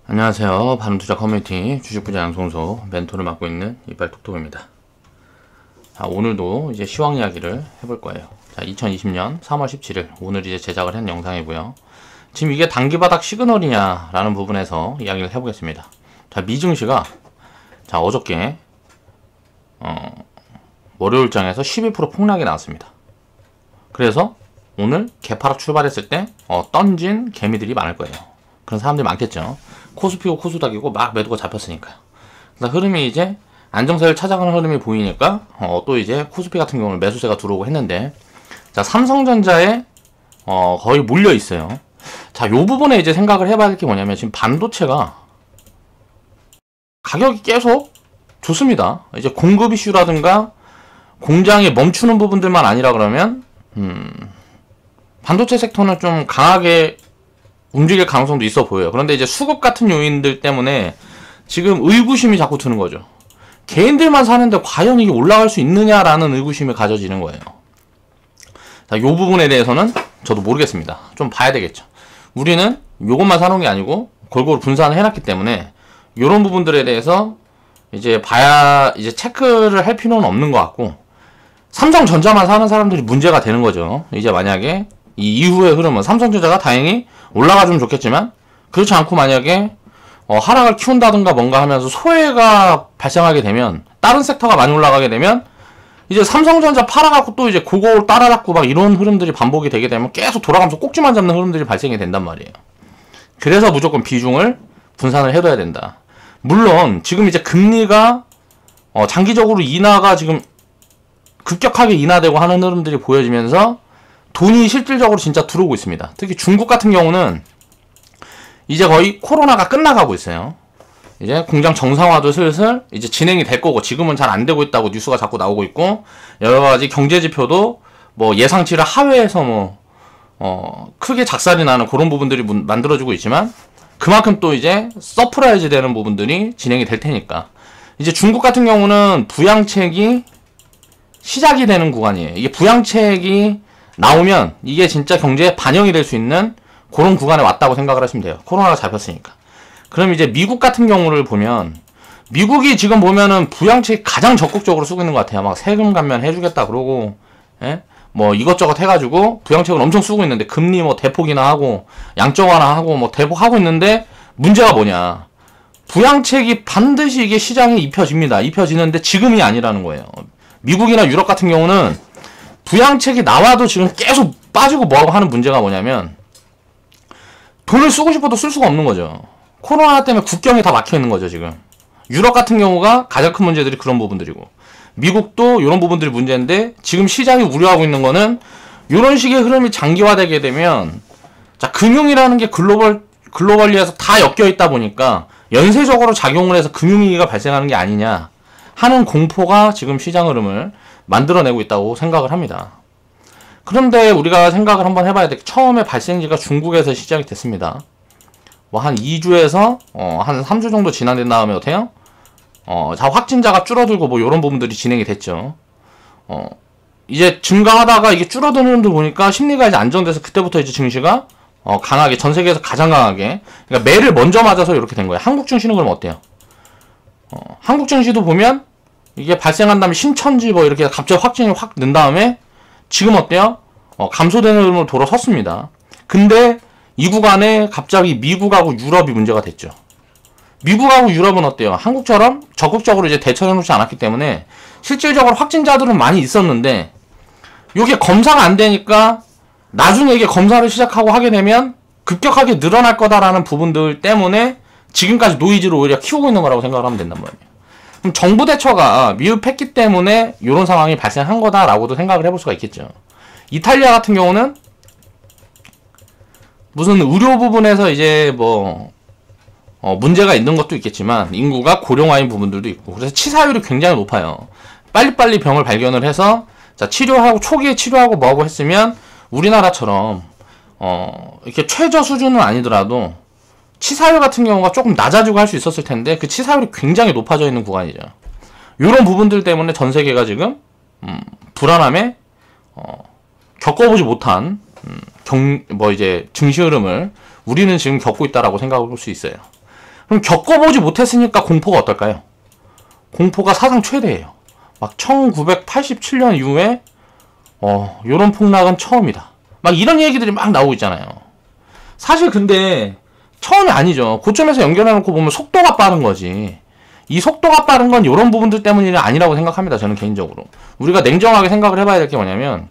안녕하세요. 바른투자 커뮤니티 주식부자 양성소 멘토를 맡고 있는 이빨톡톡입니다. 자, 오늘도 이제 시황 이야기를 해볼 거예요. 자, 2020년 3월 17일 오늘 이제 제작을 한 영상이고요. 지금 이게 단기바닥 시그널이냐 라는 부분에서 이야기를 해보겠습니다. 자, 미증시가 자 어저께 월요일장에서 12% 폭락이 나왔습니다. 그래서 오늘 개파락 출발했을 때 던진 개미들이 많을 거예요. 그런 사람들이 많겠죠. 코스피고 코스닥이고 막 매도가 잡혔으니까. 그래서 흐름이 이제 안정세를 찾아가는 흐름이 보이니까 또 이제 코스피 같은 경우는 매수세가 들어오고 했는데, 자, 삼성전자에 거의 몰려 있어요. 자, 요 부분에 이제 생각을 해봐야 될 게 뭐냐면, 지금 반도체가 가격이 계속 좋습니다. 이제 공급 이슈라든가 공장이 멈추는 부분들만 아니라 그러면 반도체 섹터는 좀 강하게 움직일 가능성도 있어 보여요. 그런데 이제 수급 같은 요인들 때문에 지금 의구심이 자꾸 드는 거죠. 개인들만 사는데 과연 이게 올라갈 수 있느냐라는 의구심이 가져지는 거예요. 자, 요 부분에 대해서는 저도 모르겠습니다. 좀 봐야 되겠죠. 우리는 요것만 사놓은 게 아니고 골고루 분산을 해놨기 때문에 요런 부분들에 대해서 이제 이제 체크를 할 필요는 없는 것 같고, 삼성전자만 사는 사람들이 문제가 되는 거죠. 이제 만약에 이 이후의 흐름은 삼성전자가 다행히 올라가주면 좋겠지만, 그렇지 않고 만약에 하락을 키운다든가 뭔가 하면서 소외가 발생하게 되면, 다른 섹터가 많이 올라가게 되면 이제 삼성전자 팔아갖고 또 이제 그거 따라잡고 막 이런 흐름들이 반복이 되게 되면 계속 돌아가면서 꼭지만 잡는 흐름들이 발생이 된단 말이에요. 그래서 무조건 비중을 분산을 해둬야 된다. 물론 지금 이제 금리가 장기적으로 인하가 지금 급격하게 인하되고 하는 흐름들이 보여지면서 돈이 실질적으로 진짜 들어오고 있습니다. 특히 중국 같은 경우는 이제 거의 코로나가 끝나가고 있어요. 이제 공장 정상화도 슬슬 이제 진행이 될 거고, 지금은 잘 안 되고 있다고 뉴스가 자꾸 나오고 있고, 여러 가지 경제 지표도 뭐 예상치를 하회해서 크게 작살이 나는 그런 부분들이 만들어지고 있지만, 그만큼 또 이제 서프라이즈 되는 부분들이 진행이 될 테니까, 이제 중국 같은 경우는 부양책이 시작이 되는 구간이에요. 이게 부양책이 나오면 이게 진짜 경제에 반영이 될 수 있는 그런 구간에 왔다고 생각을 하시면 돼요. 코로나가 잡혔으니까. 그럼 이제 미국 같은 경우를 보면, 미국이 지금 보면은 부양책이 가장 적극적으로 쓰고 있는 것 같아요. 막 세금 감면 해주겠다 그러고, 뭐 이것저것 해가지고 부양책을 엄청 쓰고 있는데, 금리 뭐 대폭이나 하고 양적 완화하고 뭐 대폭하고 있는데, 문제가 뭐냐, 부양책이 반드시 이게 시장에 입혀집니다. 입혀지는데 지금이 아니라는 거예요. 미국이나 유럽 같은 경우는 부양책이 나와도 지금 계속 빠지고 뭐하고 하는 문제가 뭐냐면, 돈을 쓰고 싶어도 쓸 수가 없는 거죠. 코로나 때문에 국경이 다 막혀 있는 거죠, 지금. 유럽 같은 경우가 가장 큰 문제들이 그런 부분들이고, 미국도 이런 부분들이 문제인데, 지금 시장이 우려하고 있는 거는 이런 식의 흐름이 장기화되게 되면, 자, 금융이라는 게 글로벌리에서 다 엮여 있다 보니까 연쇄적으로 작용을 해서 금융위기가 발생하는 게 아니냐 하는 공포가 지금 시장 흐름을 만들어내고 있다고 생각을 합니다. 그런데 우리가 생각을 한번 해봐야 돼. 처음에 발생지가 중국에서 시작이 됐습니다. 뭐 한 2주에서 한 3주 정도 지난 다음에 어때요? 자, 확진자가 줄어들고 뭐 이런 부분들이 진행이 됐죠. 이제 증가하다가 이게 줄어드는 흐름도 보니까 심리가 이제 안정돼서 그때부터 이제 증시가 강하게, 전 세계에서 가장 강하게, 그러니까 매를 먼저 맞아서 이렇게 된 거예요. 한국 증시는 그럼 어때요? 한국 증시도 보면 이게 발생한 다음에 신천지 뭐 이렇게 갑자기 확진이 확 는 다음에 지금 어때요? 감소되는 흐름으로 돌아섰습니다. 근데 이 구간에 갑자기 미국하고 유럽이 문제가 됐죠. 미국하고 유럽은 어때요? 한국처럼 적극적으로 이제 대처해놓지 않았기 때문에 실질적으로 확진자들은 많이 있었는데, 이게 검사가 안 되니까 나중에 이게 검사를 시작하고 하게 되면 급격하게 늘어날 거다라는 부분들 때문에 지금까지 노이즈를 오히려 키우고 있는 거라고 생각을 하면 된단 말이에요. 그럼 정부 대처가 미흡했기 때문에 이런 상황이 발생한 거다라고도 생각을 해볼 수가 있겠죠. 이탈리아 같은 경우는 무슨 의료 부분에서 이제 뭐 문제가 있는 것도 있겠지만, 인구가 고령화인 부분들도 있고, 그래서 치사율이 굉장히 높아요. 빨리빨리 병을 발견을 해서 자, 치료하고 초기에 치료하고 뭐하고 했으면 우리나라처럼 이렇게 최저 수준은 아니더라도 치사율 같은 경우가 조금 낮아지고 할 수 있었을 텐데, 그 치사율이 굉장히 높아져 있는 구간이죠. 이런 부분들 때문에 전 세계가 지금 불안함에 겪어보지 못한 이제 증시 흐름을 우리는 지금 겪고 있다라고 생각해 볼 수 있어요. 그럼 겪어보지 못했으니까 공포가 어떨까요? 공포가 사상 최대예요. 막 1987년 이후에 요런 폭락은 처음이다. 막 이런 얘기들이 막 나오고 있잖아요. 사실 근데 처음이 아니죠. 고점에서 연결해놓고 보면 속도가 빠른 거지. 이 속도가 빠른 건 이런 부분들 때문이 아니라고 생각합니다. 저는 개인적으로. 우리가 냉정하게 생각을 해봐야 될 게 뭐냐면,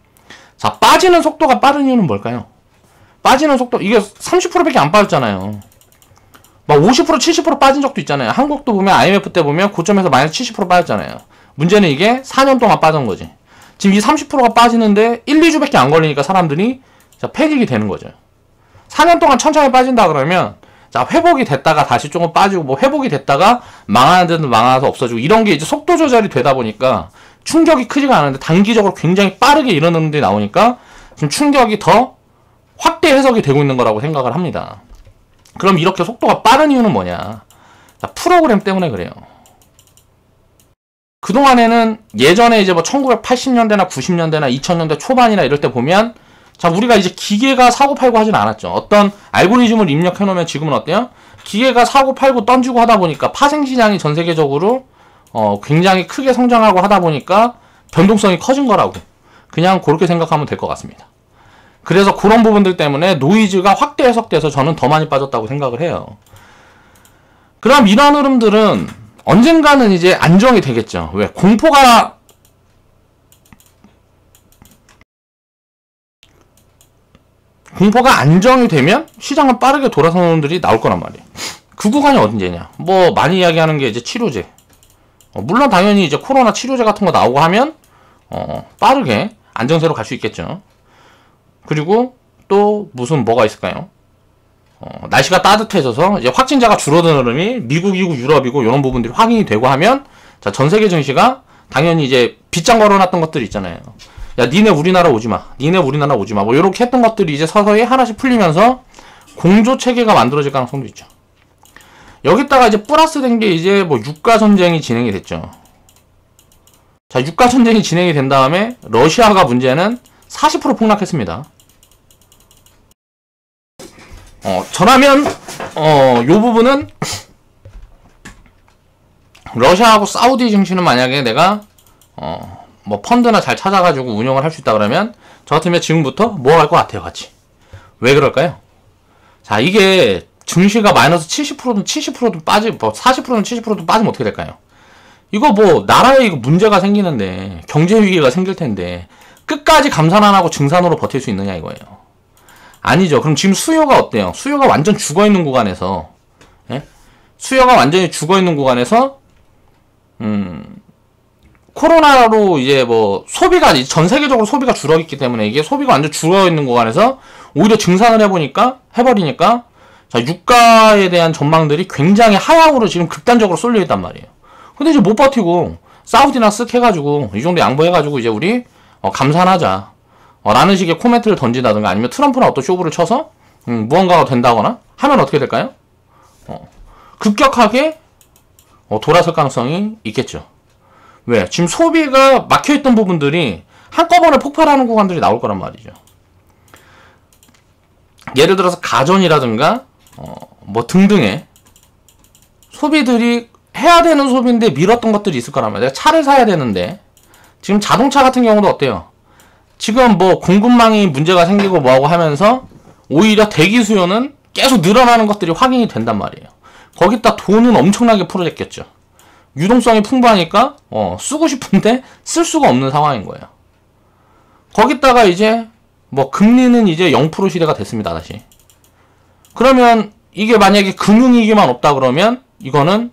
자, 빠지는 속도가 빠른 이유는 뭘까요? 빠지는 속도, 이게 30%밖에 안 빠졌잖아요. 막 50%, 70% 빠진 적도 있잖아요. 한국도 보면 IMF 때 보면 고점에서 마이너스 70% 빠졌잖아요. 문제는 이게 4년 동안 빠진 거지. 지금 이 30%가 빠지는데 1, 2주밖에 안 걸리니까 사람들이 자, 패닉이 되는 거죠. 4년 동안 천천히 빠진다 그러면 자, 회복이 됐다가 다시 조금 빠지고 뭐 회복이 됐다가 망하는 데는 망해서 없어지고 이런 게 이제 속도 조절이 되다 보니까 충격이 크지가 않은데 단기적으로 굉장히 빠르게 일어나는 데 나오니까 지금 충격이 더 확대 해석이 되고 있는 거라고 생각을 합니다. 그럼 이렇게 속도가 빠른 이유는 뭐냐? 자, 프로그램 때문에 그래요. 그동안에는 예전에 이제 뭐 1980년대나 90년대나 2000년대 초반이나 이럴 때 보면 자, 우리가 이제 기계가 사고팔고 하진 않았죠. 어떤 알고리즘을 입력해 놓으면 지금은 어때요? 기계가 사고팔고 던지고 하다 보니까 파생시장이 전 세계적으로 굉장히 크게 성장하고 하다 보니까 변동성이 커진 거라고 그냥 그렇게 생각하면 될 것 같습니다. 그래서 그런 부분들 때문에 노이즈가 확대 해석돼서 저는 더 많이 빠졌다고 생각을 해요. 그럼 이러한 흐름들은 언젠가는 이제 안정이 되겠죠. 왜? 공포가 안정이 되면 시장은 빠르게 돌아서는 놈들이 나올 거란 말이에요. 그 구간이 언제냐? 뭐 많이 이야기하는 게 이제 치료제. 물론 당연히 이제 코로나 치료제 같은 거 나오고 하면 빠르게 안정세로 갈 수 있겠죠. 그리고 또 무슨 뭐가 있을까요? 날씨가 따뜻해져서 이제 확진자가 줄어드는 흐름이 미국이고 유럽이고 이런 부분들이 확인이 되고 하면 자, 전 세계 증시가 당연히 이제 빗장 걸어놨던 것들이 있잖아요. 야, 니네 우리나라 오지마. 니네 우리나라 오지마. 뭐 요렇게 했던 것들이 이제 서서히 하나씩 풀리면서 공조 체계가 만들어질 가능성도 있죠. 여기다가 이제 플러스 된 게 이제 뭐 유가 전쟁이 진행이 됐죠. 자, 유가 전쟁이 진행이 된 다음에 러시아가 문제는 40% 폭락했습니다. 저라면 요 부분은 러시아하고 사우디 증시는 만약에 내가 뭐 펀드나 잘 찾아가지고 운영을 할 수 있다 그러면 저 같으면 지금부터 모아갈 것 같아요. 같이. 왜 그럴까요? 자, 이게 증시가 마이너스 70%든 70%든 빠지, 뭐 40%든 70%든 빠지면 어떻게 될까요? 이거 뭐 나라에 이거 문제가 생기는데 경제 위기가 생길 텐데 끝까지 감산 안 하고 증산으로 버틸 수 있느냐 이거예요. 아니죠. 그럼 지금 수요가 어때요? 수요가 완전 죽어있는 구간에서 수요가 완전히 죽어있는 구간에서 코로나로 이제 뭐 소비가 전 세계적으로 소비가 줄어있기 때문에 이게 소비가 완전 줄어있는 구간에서 오히려 증산을 해버리니까 자, 유가에 대한 전망들이 굉장히 하향으로 지금 극단적으로 쏠려있단 말이에요. 근데 이제 못 버티고 사우디나 쓱 해가지고 이 정도 양보해가지고 이제 우리 감산하자 라는 식의 코멘트를 던진다든가 아니면 트럼프나 어떤 쇼부를 쳐서 무언가가 된다거나 하면 어떻게 될까요? 급격하게 돌아설 가능성이 있겠죠. 왜? 지금 소비가 막혀있던 부분들이 한꺼번에 폭발하는 구간들이 나올 거란 말이죠. 예를 들어서 가전이라든가 뭐 등등의 소비들이 해야 되는 소비인데 미뤘던 것들이 있을 거란 말이에요. 내가 차를 사야 되는데 지금 자동차 같은 경우도 어때요? 지금 뭐 공급망이 문제가 생기고 뭐하고 하면서 오히려 대기 수요는 계속 늘어나는 것들이 확인이 된단 말이에요. 거기다 돈은 엄청나게 풀어냈겠죠. 유동성이 풍부하니까 쓰고 싶은데 쓸 수가 없는 상황인 거예요. 거기다가 이제 뭐 금리는 이제 0% 시대가 됐습니다. 다시. 그러면 이게 만약에 금융위기만 없다 그러면 이거는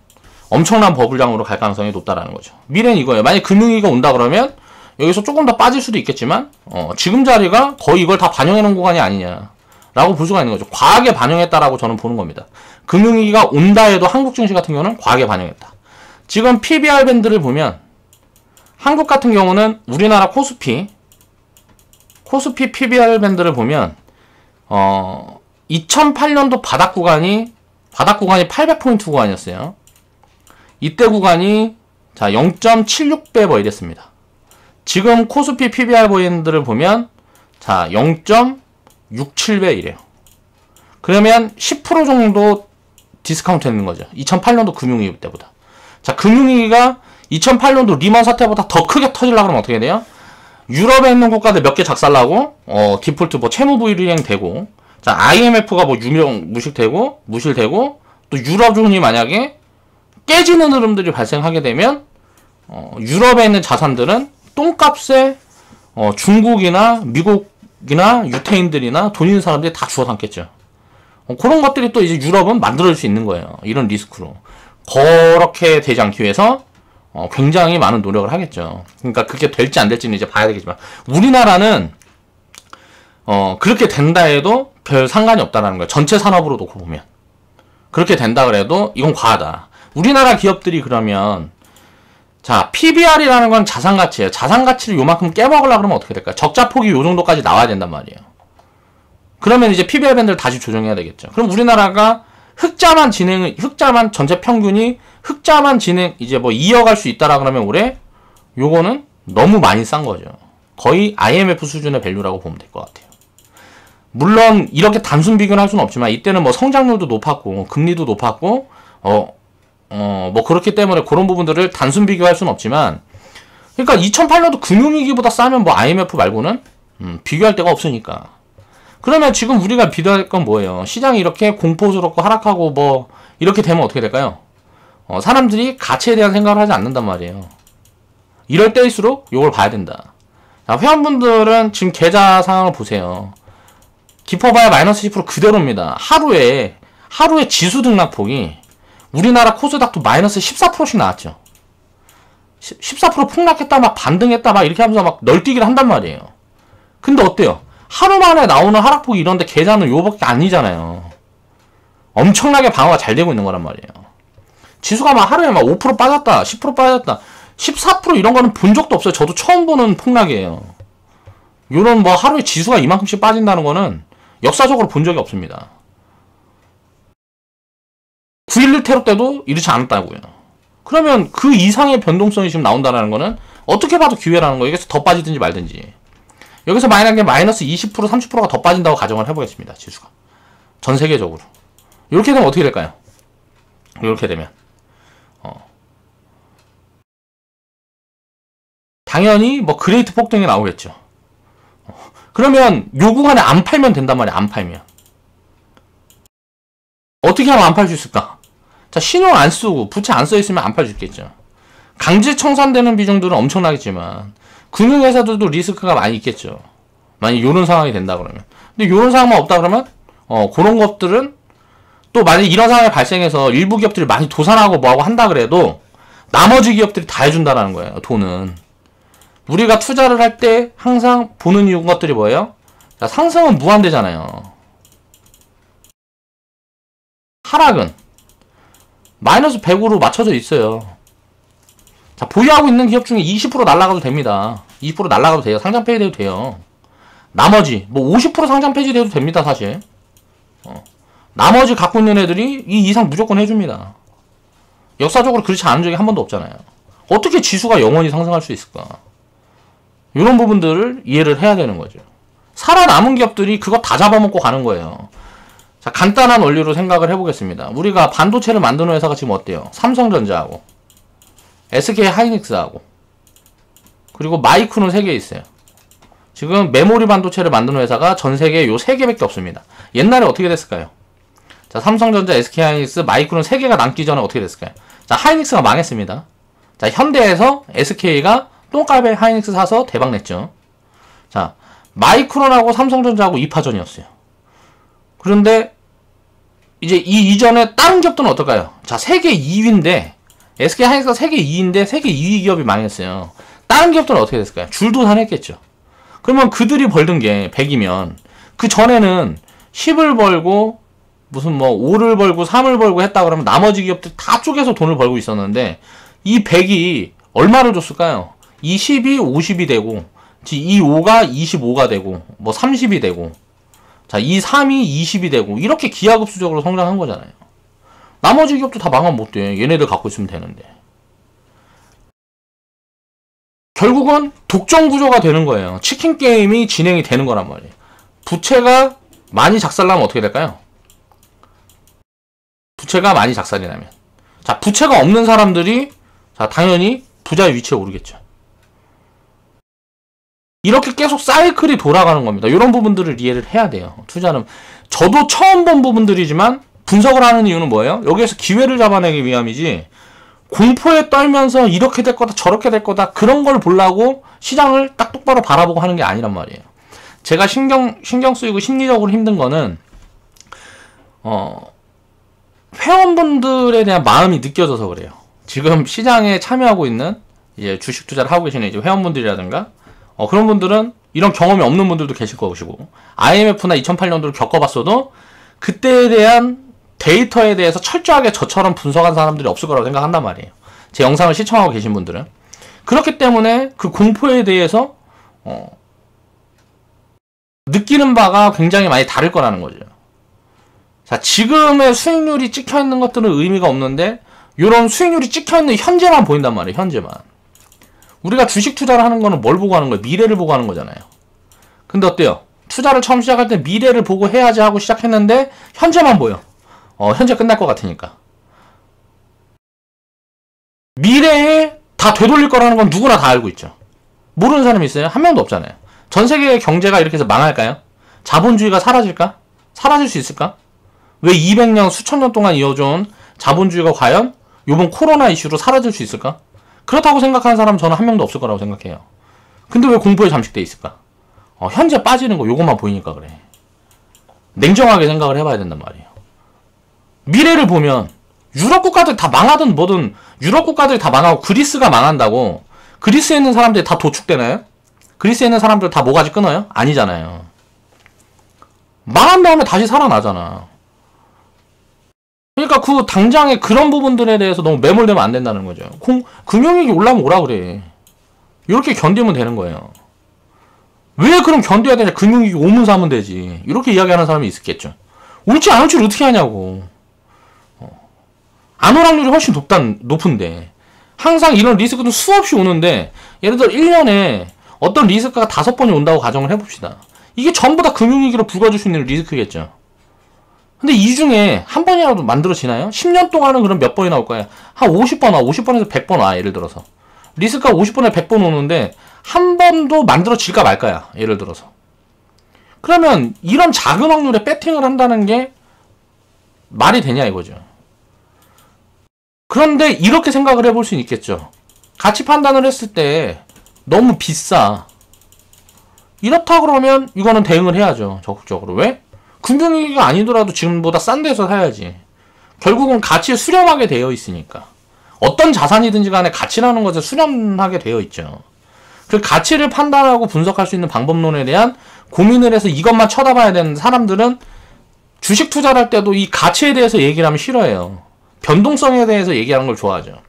엄청난 버블장으로 갈 가능성이 높다라는 거죠. 미래는 이거예요. 만약에 금융위기가 온다 그러면 여기서 조금 더 빠질 수도 있겠지만 지금 자리가 거의 이걸 다 반영해 놓은 구간이 아니냐라고 볼 수가 있는 거죠. 과하게 반영했다라고 저는 보는 겁니다. 금융위기가 온다 해도 한국 증시 같은 경우는 과하게 반영했다. 지금 PBR 밴드를 보면 한국 같은 경우는 우리나라 코스피 PBR 밴드를 보면 2008년도 바닥 구간이 800포인트 구간이었어요. 이때 구간이 자 0.76배 뭐 이랬습니다. 지금 코스피 PBR 밴드를 보면 자 0.67배 이래요. 그러면 10% 정도 디스카운트 했는 거죠. 2008년도 금융위기 때보다. 자, 금융위기가 2008년도 리먼 사태보다 더 크게 터지려고 하면 어떻게 돼요? 유럽에 있는 국가들 몇 개 작살나고, 디폴트 뭐 채무 불이행 되고, 자, IMF가 뭐 무실되고, 또 유럽존이 만약에 깨지는 흐름들이 발생하게 되면, 유럽에 있는 자산들은 똥값에, 중국이나 미국이나 유태인들이나 돈 있는 사람들이 다 주워 담겠죠. 그런 것들이 또 이제 유럽은 만들어줄 수 있는 거예요. 이런 리스크로. 그렇게 되지 않기 위해서, 굉장히 많은 노력을 하겠죠. 그러니까 그게 될지 안 될지는 이제 봐야 되겠지만, 우리나라는, 그렇게 된다 해도 별 상관이 없다라는 거예요. 전체 산업으로 놓고 보면. 그렇게 된다 그래도 이건 과하다. 우리나라 기업들이 그러면, 자, PBR이라는 건 자산가치예요. 자산가치를 요만큼 깨먹으려고 그러면 어떻게 될까요? 적자폭이 요 정도까지 나와야 된단 말이에요. 그러면 이제 PBR 밴드를 다시 조정해야 되겠죠. 그럼 우리나라가 흑자만 전체 평균이 흑자만 이제 뭐 이어갈 수 있다라 그러면 올해 요거는 너무 많이 싼 거죠. 거의 IMF 수준의 밸류라고 보면 될 것 같아요. 물론 이렇게 단순 비교는 할 수는 없지만 이때는 뭐 성장률도 높았고 금리도 높았고 뭐 그렇기 때문에 그런 부분들을 단순 비교할 수는 없지만, 그러니까 2008년도 금융위기보다 싸면 뭐 IMF 말고는 비교할 데가 없으니까. 그러면 지금 우리가 비교할 건 뭐예요? 시장이 이렇게 공포스럽고 하락하고 뭐 이렇게 되면 어떻게 될까요? 사람들이 가치에 대한 생각을 하지 않는단 말이에요. 이럴 때일수록 이걸 봐야 된다. 자, 회원분들은 지금 계좌 상황을 보세요. 깊어봐야 마이너스 10% 그대로입니다. 하루에 지수 등락폭이 우리나라 코스닥도 마이너스 14%씩 나왔죠. 14% 폭락했다, 막 반등했다, 막 이렇게 하면서 막 널뛰기를 한단 말이에요. 근데 어때요? 하루 만에 나오는 하락폭이 이런데 계좌는 요밖에 아니잖아요. 엄청나게 방어가 잘 되고 있는 거란 말이에요. 지수가 막 하루에 막 5% 빠졌다, 10% 빠졌다, 14% 이런 거는 본 적도 없어요. 저도 처음 보는 폭락이에요. 요런 뭐 하루에 지수가 이만큼씩 빠진다는 거는 역사적으로 본 적이 없습니다. 9.11 테러 때도 이렇지 않았다고요. 그러면 그 이상의 변동성이 지금 나온다는 거는 어떻게 봐도 기회라는 거예요. 여기서 더 빠지든지 말든지. 여기서 만약에 마이너스 20%, 30%가 더 빠진다고 가정을 해보겠습니다. 지수가. 전 세계적으로. 이렇게 되면 어떻게 될까요? 이렇게 되면. 당연히 뭐 그레이트 폭등이 나오겠죠. 그러면 요 구간에 안 팔면 된단 말이야. 안 팔면. 어떻게 하면 안 팔 수 있을까? 자, 신용 안 쓰고 부채 안 써있으면 안 팔 수 있겠죠. 강제 청산되는 비중들은 엄청나겠지만 금융회사들도 리스크가 많이 있겠죠. 만약 요런 상황이 된다 그러면. 근데 요런 상황만 없다 그러면 그런 것들은 또 만약 이런 상황이 발생해서 일부 기업들이 많이 도산하고 뭐하고 한다 그래도 나머지 기업들이 다 해준다라는 거예요. 돈은. 우리가 투자를 할 때 항상 보는 이유 것들이 뭐예요? 자, 상승은 무한대잖아요. 하락은 마이너스 100으로 맞춰져 있어요. 자, 보유하고 있는 기업 중에 20% 날라가도 됩니다. 20% 날라가도 돼요. 상장 폐지돼도 돼요. 나머지 뭐 50% 상장 폐지돼도 됩니다. 사실 나머지 갖고 있는 애들이 이 이상 무조건 해줍니다. 역사적으로 그렇지 않은 적이 한 번도 없잖아요. 어떻게 지수가 영원히 상승할 수 있을까? 이런 부분들을 이해를 해야 되는 거죠. 살아남은 기업들이 그거 다 잡아먹고 가는 거예요. 자, 간단한 원리로 생각을 해보겠습니다. 우리가 반도체를 만드는 회사가 지금 어때요? 삼성전자하고 SK 하이닉스하고 그리고 마이크론 3개 있어요. 지금 메모리 반도체를 만드는 회사가 전 세계에 요 3개밖에 없습니다. 옛날에 어떻게 됐을까요? 자, 삼성전자, SK 하이닉스, 마이크론 3개가 남기 전에 어떻게 됐을까요? 자, 하이닉스가 망했습니다. 자, 현대에서 SK가 똥값에 하이닉스 사서 대박 냈죠. 자, 마이크론하고 삼성전자하고 2파전이었어요. 그런데 이제 이 이전에 다른 기업들은 어떨까요? 자, 세계 2위인데 SK 하이닉스가 세계 2위인데 세계 2위 기업이 망했어요. 다른 기업들은 어떻게 됐을까요? 줄도산했겠죠. 그러면 그들이 벌던 게 100이면 그 전에는 10을 벌고 무슨 뭐 5를 벌고 3을 벌고 했다 그러면 나머지 기업들 다 쪼개서 돈을 벌고 있었는데 이 100이 얼마를 줬을까요? 이 10이 50이 되고 이 5가 25가 되고 뭐 30이 되고 자, 이 3이 20이 되고 이렇게 기하급수적으로 성장한 거잖아요. 나머지 기업도 다 망하면 못 돼. 얘네들 갖고 있으면 되는데. 결국은 독점 구조가 되는 거예요. 치킨 게임이 진행이 되는 거란 말이에요. 부채가 많이 작살나면 어떻게 될까요? 부채가 많이 작살이 나면. 자, 부채가 없는 사람들이 자, 당연히 부자의 위치에 오르겠죠. 이렇게 계속 사이클이 돌아가는 겁니다. 이런 부분들을 이해를 해야 돼요. 투자는. 저도 처음 본 부분들이지만 분석을 하는 이유는 뭐예요? 여기에서 기회를 잡아내기 위함이지, 공포에 떨면서 이렇게 될 거다 저렇게 될 거다 그런 걸 보려고 시장을 딱 똑바로 바라보고 하는 게 아니란 말이에요. 제가 신경 쓰이고 심리적으로 힘든 거는 회원분들에 대한 마음이 느껴져서 그래요. 지금 시장에 참여하고 있는 이제 주식 투자를 하고 계시는 이제 회원분들이라든가 그런 분들은 이런 경험이 없는 분들도 계실 것이고, IMF나 2008년도를 겪어봤어도 그때에 대한 데이터에 대해서 철저하게 저처럼 분석한 사람들이 없을 거라고 생각한단 말이에요. 제 영상을 시청하고 계신 분들은. 그렇기 때문에 그 공포에 대해서 느끼는 바가 굉장히 많이 다를 거라는 거죠. 자, 지금의 수익률이 찍혀있는 것들은 의미가 없는데 이런 수익률이 찍혀있는 현재만 보인단 말이에요. 현재만. 우리가 주식 투자를 하는 거는 뭘 보고 하는 거예요? 미래를 보고 하는 거잖아요. 근데 어때요? 투자를 처음 시작할 때 미래를 보고 해야지 하고 시작했는데 현재만 보여. 현재 끝날 것 같으니까. 미래에 다 되돌릴 거라는 건 누구나 다 알고 있죠. 모르는 사람이 있어요? 한 명도 없잖아요. 전 세계의 경제가 이렇게 해서 망할까요? 자본주의가 사라질까? 사라질 수 있을까? 왜 200년, 수천 년 동안 이어져온 자본주의가 과연 이번 코로나 이슈로 사라질 수 있을까? 그렇다고 생각하는 사람은 저는 한 명도 없을 거라고 생각해요. 근데 왜 공포에 잠식돼 있을까? 현재 빠지는 거 요것만 보이니까 그래. 냉정하게 생각을 해봐야 된단 말이에요. 미래를 보면 유럽 국가들 다 망하든 뭐든 유럽 국가들이 다 망하고 그리스가 망한다고 그리스에 있는 사람들이 다 도축되나요? 그리스에 있는 사람들 다 모가지 끊어요? 아니잖아요. 망한 다음에 다시 살아나잖아. 그러니까 그 당장에 그런 부분들에 대해서 너무 매몰되면 안 된다는 거죠. 금융위기 올라오면 오라 그래. 이렇게 견디면 되는 거예요. 왜 그럼 견뎌야 되냐? 금융위기 오면 사면 되지. 이렇게 이야기하는 사람이 있었겠죠. 올지 안 올지 어떻게 하냐고. 안 올 확률이 훨씬 높은데 항상 이런 리스크도 수없이 오는데, 예를 들어 1년에 어떤 리스크가 5번이 온다고 가정을 해봅시다. 이게 전부 다 금융위기로 불과줄 수 있는 리스크겠죠. 근데 이 중에 한 번이라도 만들어지나요? 10년 동안은 그럼 몇 번이 나올 거야? 한 50번 와. 50번에서 100번 와. 예를 들어서. 리스크가 50번에 100번 오는데 한 번도 만들어질까 말까야. 예를 들어서. 그러면 이런 작은 확률에 배팅을 한다는 게 말이 되냐 이거죠. 그런데 이렇게 생각을 해볼 수 있겠죠. 가치 판단을 했을 때 너무 비싸. 이렇다 그러면 이거는 대응을 해야죠. 적극적으로. 왜? 금융위기가 아니더라도 지금보다 싼 데서 사야지. 결국은 가치에 수렴하게 되어 있으니까. 어떤 자산이든지 간에 가치라는 것에 수렴하게 되어 있죠. 그 가치를 판단하고 분석할 수 있는 방법론에 대한 고민을 해서 이것만 쳐다봐야 되는 사람들은 주식 투자를 할 때도 이 가치에 대해서 얘기를 하면 싫어해요. 변동성에 대해서 얘기하는 걸 좋아하죠.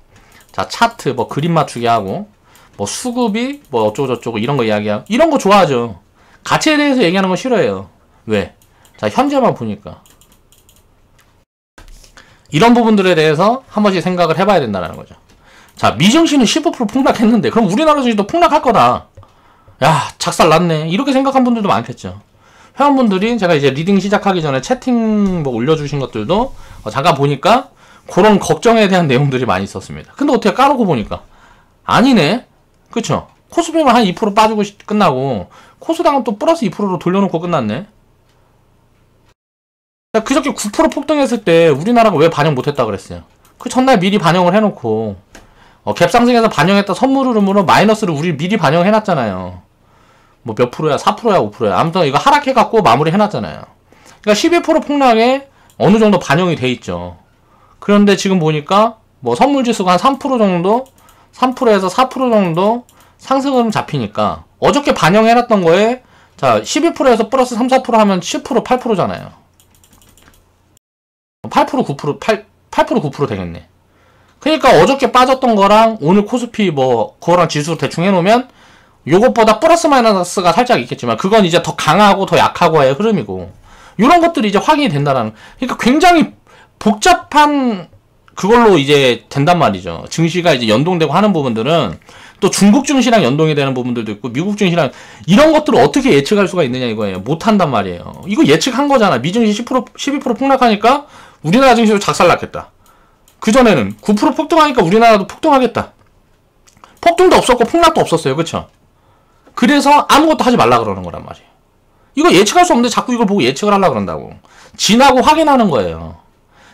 자, 차트, 뭐 그림 맞추기 하고, 뭐 수급이, 뭐 어쩌고저쩌고 이런 거 이야기하고, 이런 거 좋아하죠. 가치에 대해서 얘기하는 거 싫어해요. 왜? 자, 현재만 보니까. 이런 부분들에 대해서 한 번씩 생각을 해봐야 된다는 거죠. 자, 미증시는 15% 폭락했는데, 그럼 우리나라 주식도 폭락할 거다. 야, 작살 났네. 이렇게 생각한 분들도 많겠죠. 회원분들이 제가 이제 리딩 시작하기 전에 채팅 뭐 올려주신 것들도 잠깐 보니까 그런 걱정에 대한 내용들이 많이 있었습니다. 근데 어떻게 까놓고 보니까 아니네. 그쵸? 코스피만 한 2% 빠지고 끝나고 코스닥은 또 플러스 2%로 돌려놓고 끝났네. 그저께 9% 폭등했을 때 우리나라가 왜 반영 못했다 그랬어요? 그 전날 미리 반영을 해놓고 갭상승해서 반영했다 선물 흐름으로 마이너스를 우리 미리 반영해놨잖아요. 뭐 몇 프로야? 4%야? 5%야? 아무튼 이거 하락해갖고 마무리 해놨잖아요. 그러니까 12% 폭락에 어느 정도 반영이 돼 있죠. 그런데 지금 보니까 뭐 선물지수가 한 3% 정도, 3%에서 4% 정도 상승 흐름 잡히니까 어저께 반영해놨던 거에 자 12%에서 플러스 3, 4% 하면 10%, 8%잖아요. 8%, 9%, 8% 9% 되겠네. 그러니까 어저께 빠졌던 거랑 오늘 코스피 뭐 그거랑 지수 대충 해놓으면 요것보다 플러스 마이너스가 살짝 있겠지만 그건 이제 더 강하고 더 약하고의 흐름이고 이런 것들이 이제 확인이 된다는. 그러니까 굉장히 복잡한 그걸로 이제 된단 말이죠. 증시가 이제 연동되고 하는 부분들은 또 중국 증시랑 연동이 되는 부분들도 있고 미국 증시랑 이런 것들을 어떻게 예측할 수가 있느냐 이거예요. 못한단 말이에요. 이거 예측한 거잖아. 미증시 10%, 12% 폭락하니까 우리나라 증시도 작살났겠다. 그전에는 9% 폭등하니까 우리나라도 폭등하겠다. 폭등도 없었고 폭락도 없었어요. 그쵸? 그래서 아무것도 하지 말라 그러는 거란 말이에요. 이거 예측할 수 없는데 자꾸 이걸 보고 예측을 하려고 그런다고. 지나고 확인하는 거예요.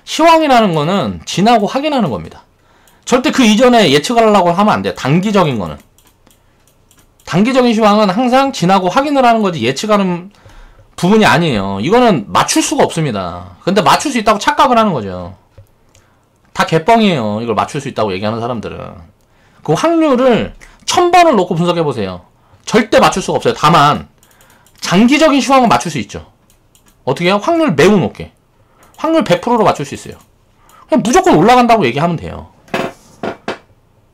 시황이라는 거는 지나고 확인하는 겁니다. 절대 그 이전에 예측을 하려고 하면 안 돼요. 단기적인 거는. 단기적인 시황은 항상 지나고 확인을 하는 거지 예측하는 부분이 아니에요. 이거는 맞출 수가 없습니다. 근데 맞출 수 있다고 착각을 하는 거죠. 다 개뻥이에요. 이걸 맞출 수 있다고 얘기하는 사람들은. 그 확률을 1000번을 놓고 분석해보세요. 절대 맞출 수가 없어요. 다만 장기적인 시황은 맞출 수 있죠. 어떻게 해요? 확률 매우 높게. 확률 100%로 맞출 수 있어요. 그냥 무조건 올라간다고 얘기하면 돼요.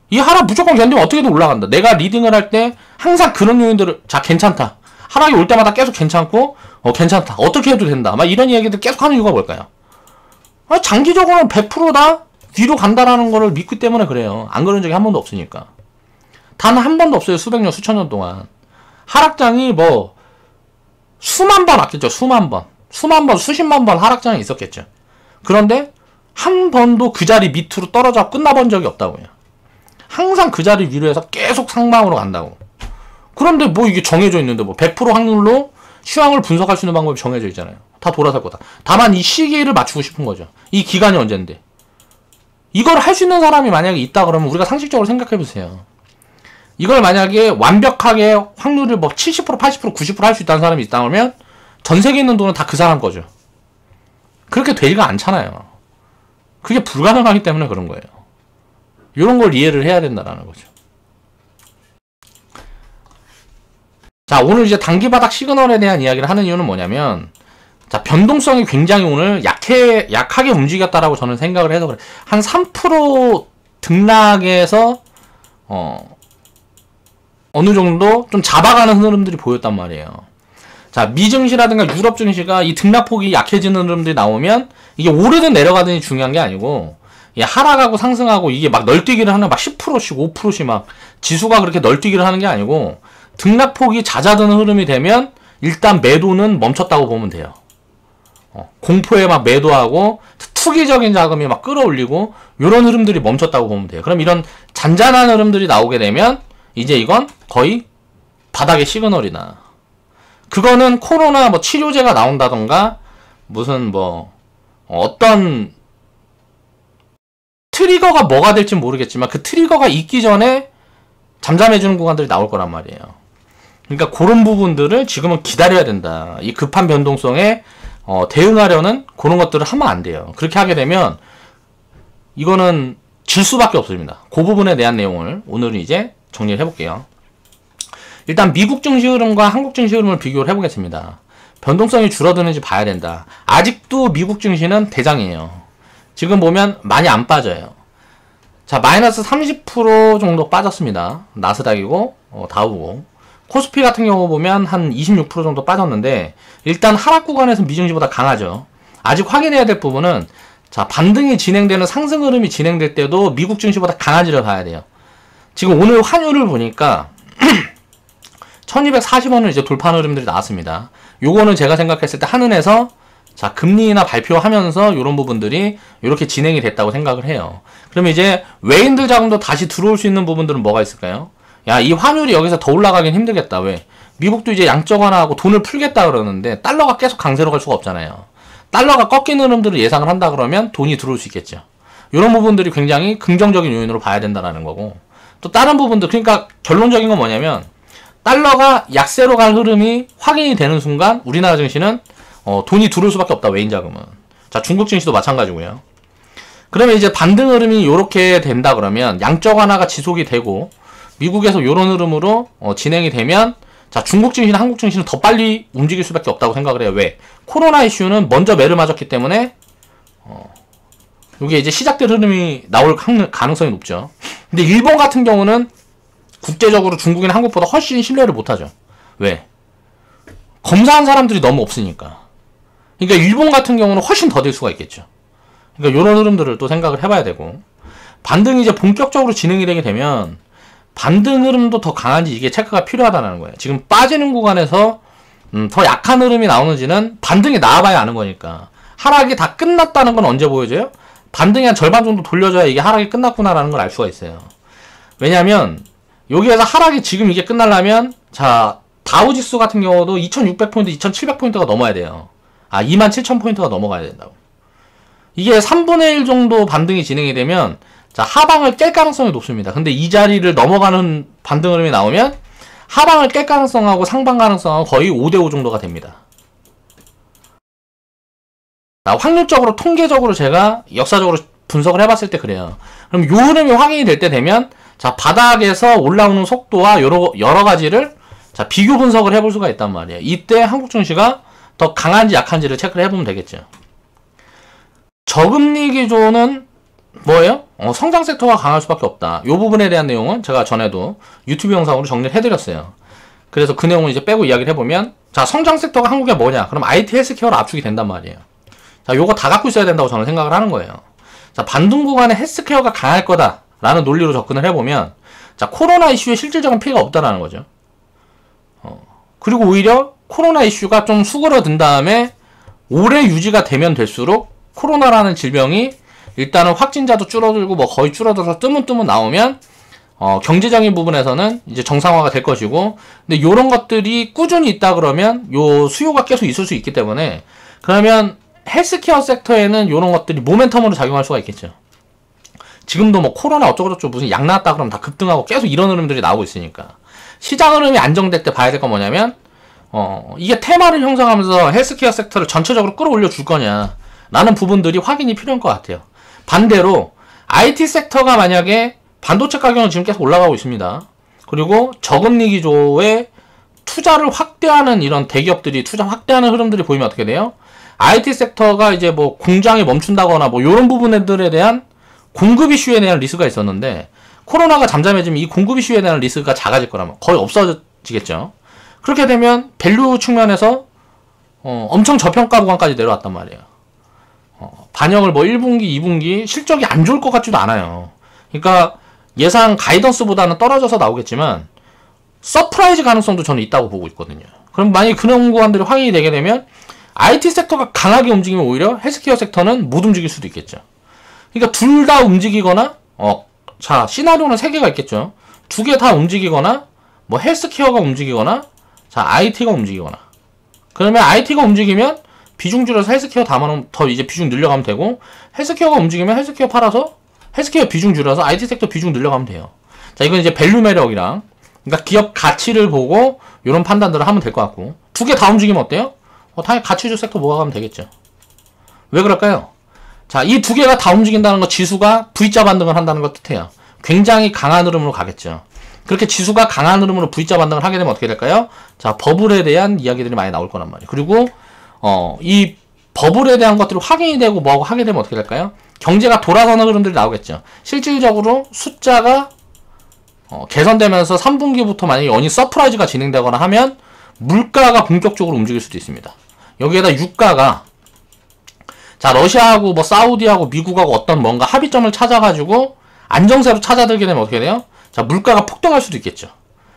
이 하락 무조건 견디면 어떻게든 올라간다. 내가 리딩을 할 때 항상 그런 요인들을 자 괜찮다. 하락이 올 때마다 계속 괜찮고 괜찮다. 어떻게 해도 된다. 막 이런 이야기들 계속 하는 이유가 뭘까요? 장기적으로는 100%다 뒤로 간다라는 거를 믿기 때문에 그래요. 안 그런 적이 한 번도 없으니까. 단 한 번도 없어요. 수백 년, 수천 년 동안. 하락장이 뭐 수만 번 왔겠죠. 수만 번. 수만 번, 수십만 번 하락장이 있었겠죠. 그런데 한 번도 그 자리 밑으로 떨어져 끝나본 적이 없다고요. 항상 그 자리 위로 해서 계속 상방으로 간다고. 그런데 뭐 이게 정해져 있는데 뭐 100% 확률로 시황을 분석할 수 있는 방법이 정해져 있잖아요. 다 돌아설 거다. 다만 이 시기를 맞추고 싶은 거죠. 이 기간이 언젠데. 이걸 할 수 있는 사람이 만약에 있다 그러면 우리가 상식적으로 생각해 보세요. 이걸 만약에 완벽하게 확률을 뭐 70%, 80%, 90% 할 수 있다는 사람이 있다 그러면 전 세계에 있는 돈은 다 그 사람 거죠. 그렇게 되지가 않잖아요. 그게 불가능하기 때문에 그런 거예요. 이런 걸 이해를 해야 된다는 거죠. 자, 오늘 이제 단기 바닥 시그널에 대한 이야기를 하는 이유는 뭐냐면, 자, 변동성이 굉장히 오늘 약하게 움직였다라고 저는 생각을 해서 그래. 한 3% 등락에서, 어느 정도 좀 잡아가는 흐름들이 보였단 말이에요. 자, 미증시라든가 유럽 증시가 이 등락폭이 약해지는 흐름들이 나오면, 이게 오르든 내려가든이 중요한 게 아니고, 하락하고 상승하고 이게 막 널뛰기를 하는 막 10%씩 5%씩 막 지수가 그렇게 널뛰기를 하는 게 아니고 등락폭이 잦아드는 흐름이 되면 일단 매도는 멈췄다고 보면 돼요. 공포에 막 매도하고 투기적인 자금이 막 끌어올리고 이런 흐름들이 멈췄다고 보면 돼요. 그럼 이런 잔잔한 흐름들이 나오게 되면 이제 이건 거의 바닥의 시그널이나 그거는 코로나 뭐 치료제가 나온다던가 무슨 뭐 어떤 트리거가 뭐가 될지 모르겠지만 그 트리거가 있기 전에 잠잠해주는 구간들이 나올 거란 말이에요. 그러니까 그런 부분들을 지금은 기다려야 된다. 이 급한 변동성에 대응하려는 그런 것들을 하면 안 돼요. 그렇게 하게 되면 이거는 질 수밖에 없습니다. 그 부분에 대한 내용을 오늘은 이제 정리를 해볼게요. 일단 미국 증시 흐름과 한국 증시 흐름을 비교를 해보겠습니다. 변동성이 줄어드는지 봐야 된다. 아직도 미국 증시는 대장이에요. 지금 보면 많이 안 빠져요. 자, 마이너스 30% 정도 빠졌습니다. 나스닥이고 다우고 코스피 같은 경우 보면 한 26% 정도 빠졌는데 일단 하락 구간에서 미증시보다 강하죠. 아직 확인해야 될 부분은 자, 반등이 진행되는 상승 흐름이 진행될 때도 미국 증시보다 강한지를 봐야 돼요. 지금 오늘 환율을 보니까 1240원을 이제 돌파하는 흐름들이 나왔습니다. 요거는 제가 생각했을 때 한은에서 자, 금리나 발표하면서 이런 부분들이 이렇게 진행이 됐다고 생각을 해요. 그러면 이제 외인들 자금도 다시 들어올 수 있는 부분들은 뭐가 있을까요? 야, 이 환율이 여기서 더 올라가긴 힘들겠다. 왜? 미국도 이제 양적 완화하고 돈을 풀겠다 그러는데 달러가 계속 강세로 갈 수가 없잖아요. 달러가 꺾이는 흐름들을 예상을 한다 그러면 돈이 들어올 수 있겠죠. 이런 부분들이 굉장히 긍정적인 요인으로 봐야 된다는 거고 또 다른 부분들 그러니까 결론적인 건 뭐냐면 달러가 약세로 갈 흐름이 확인이 되는 순간 우리나라 증시는 돈이 들어올 수밖에 없다. 외인 자금은. 자, 중국 증시도 마찬가지고요. 그러면 이제 반등 흐름이 이렇게 된다 그러면 양적 완화가 지속이 되고 미국에서 이런 흐름으로 진행이 되면 자, 중국 증시나 한국 증시는 더 빨리 움직일 수밖에 없다고 생각을 해요. 왜? 코로나 이슈는 먼저 매를 맞았기 때문에 이게 이제 시작될 흐름이 나올 가능성이 높죠. 근데 일본 같은 경우는 국제적으로 중국이나 한국보다 훨씬 신뢰를 못하죠. 왜? 검사한 사람들이 너무 없으니까. 그러니까 일본 같은 경우는 훨씬 더 될 수가 있겠죠. 그러니까 이런 흐름들을 또 생각을 해봐야 되고 반등이 이제 본격적으로 진행이 되게 되면 반등 흐름도 더 강한지 이게 체크가 필요하다는 거예요. 지금 빠지는 구간에서 더 약한 흐름이 나오는지는 반등이 나와봐야 아는 거니까 하락이 다 끝났다는 건 언제 보여져요? 반등이 한 절반 정도 돌려줘야 이게 하락이 끝났구나라는 걸 알 수가 있어요. 왜냐면 여기에서 하락이 지금 이게 끝나려면 자 다우지수 같은 경우도 2600포인트, 2700포인트가 넘어야 돼요. 27000포인트가 넘어가야 된다고. 이게 3분의 1 정도 반등이 진행이 되면 자 하방을 깰 가능성이 높습니다. 근데 이 자리를 넘어가는 반등 흐름이 나오면 하방을 깰 가능성하고 상방 가능성하고 거의 5대5 정도가 됩니다. 확률적으로 통계적으로 제가 역사적으로 분석을 해봤을 때 그래요. 그럼 요 흐름이 확인이 될 때 되면 자 바닥에서 올라오는 속도와 여러 가지를 자 비교 분석을 해볼 수가 있단 말이에요. 이때 한국 증시가 더 강한지 약한지를 체크를 해보면 되겠죠. 저금리 기조는 뭐예요? 성장 섹터가 강할 수밖에 없다. 이 부분에 대한 내용은 제가 전에도 유튜브 영상으로 정리를 해드렸어요. 그래서 그 내용을 이제 빼고 이야기를 해보면 자 성장 섹터가 한국에 뭐냐? 그럼 IT 헬스케어로 압축이 된단 말이에요. 자 요거 다 갖고 있어야 된다고 저는 생각을 하는 거예요. 자 반등 구간에 헬스케어가 강할 거다 라는 논리로 접근을 해보면 자 코로나 이슈에 실질적인 피해가 없다라는 거죠. 그리고 오히려 코로나 이슈가 좀 수그러든 다음에 오래 유지가 되면 될수록 코로나라는 질병이 일단은 확진자도 줄어들고 뭐 거의 줄어들어서 뜨문뜨문 나오면 경제적인 부분에서는 이제 정상화가 될 것이고, 근데 요런 것들이 꾸준히 있다 그러면 요 수요가 계속 있을 수 있기 때문에 그러면 헬스케어 섹터에는 요런 것들이 모멘텀으로 작용할 수가 있겠죠. 지금도 뭐 코로나 어쩌고저쩌고 무슨 약 나왔다 그러면 다 급등하고 계속 이런 흐름들이 나오고 있으니까 시장 흐름이 안정될 때 봐야 될 건 뭐냐면 이게 테마를 형성하면서 헬스케어 섹터를 전체적으로 끌어올려 줄 거냐 라는 부분들이 확인이 필요한 것 같아요. 반대로 IT 섹터가 만약에 반도체 가격은 지금 계속 올라가고 있습니다. 그리고 저금리 기조의 투자를 확대하는 이런 대기업들이 투자 확대하는 흐름들이 보이면 어떻게 돼요? IT 섹터가 이제 뭐 공장이 멈춘다거나 뭐 이런 부분들에 대한 공급 이슈에 대한 리스크가 있었는데 코로나가 잠잠해지면 이 공급 이슈에 대한 리스크가 작아질 거라면 거의 없어지겠죠. 그렇게 되면 밸류 측면에서 엄청 저평가 구간까지 내려왔단 말이에요. 반영을 뭐 1분기, 2분기 실적이 안 좋을 것 같지도 않아요. 그러니까 예상 가이던스보다는 떨어져서 나오겠지만 서프라이즈 가능성도 저는 있다고 보고 있거든요. 그럼 만약에 그런 구간들이 확인이 되게 되면 IT 섹터가 강하게 움직이면 오히려 헬스케어 섹터는 못 움직일 수도 있겠죠. 그러니까 둘 다 움직이거나 자 시나리오는 3개가 있겠죠. 2개 다 움직이거나 뭐 헬스케어가 움직이거나 자 IT가 움직이거나. 그러면 IT가 움직이면 비중 줄여서 헬스케어 담아놓으면 더 이제 비중 늘려가면 되고, 헬스케어가 움직이면 헬스케어 팔아서 헬스케어 비중 줄여서 IT 섹터 비중 늘려가면 돼요. 자 이건 이제 밸류 매력이랑 그러니까 기업 가치를 보고 이런 판단들을 하면 될 것 같고, 2개 다 움직이면 어때요? 당연히 가치주 섹터 모아가면 되겠죠. 왜 그럴까요? 자, 이 2개가 다 움직인다는 거 지수가 V자 반등을 한다는 걸 뜻해요. 굉장히 강한 흐름으로 가겠죠. 그렇게 지수가 강한 흐름으로 V자 반등을 하게 되면 어떻게 될까요? 자, 버블에 대한 이야기들이 많이 나올 거란 말이에요. 그리고 이 버블에 대한 것들이 확인이 되고 뭐하고 하게 되면 어떻게 될까요? 경제가 돌아서는 흐름들이 나오겠죠. 실질적으로 숫자가 개선되면서 3분기부터 만약에 연이 서프라이즈가 진행되거나 하면 물가가 본격적으로 움직일 수도 있습니다. 여기에다 유가가 자 러시아하고 뭐 사우디하고 미국하고 어떤 뭔가 합의점을 찾아가지고 안정세로 찾아들게 되면 어떻게 돼요? 자 물가가 폭등할 수도 있겠죠.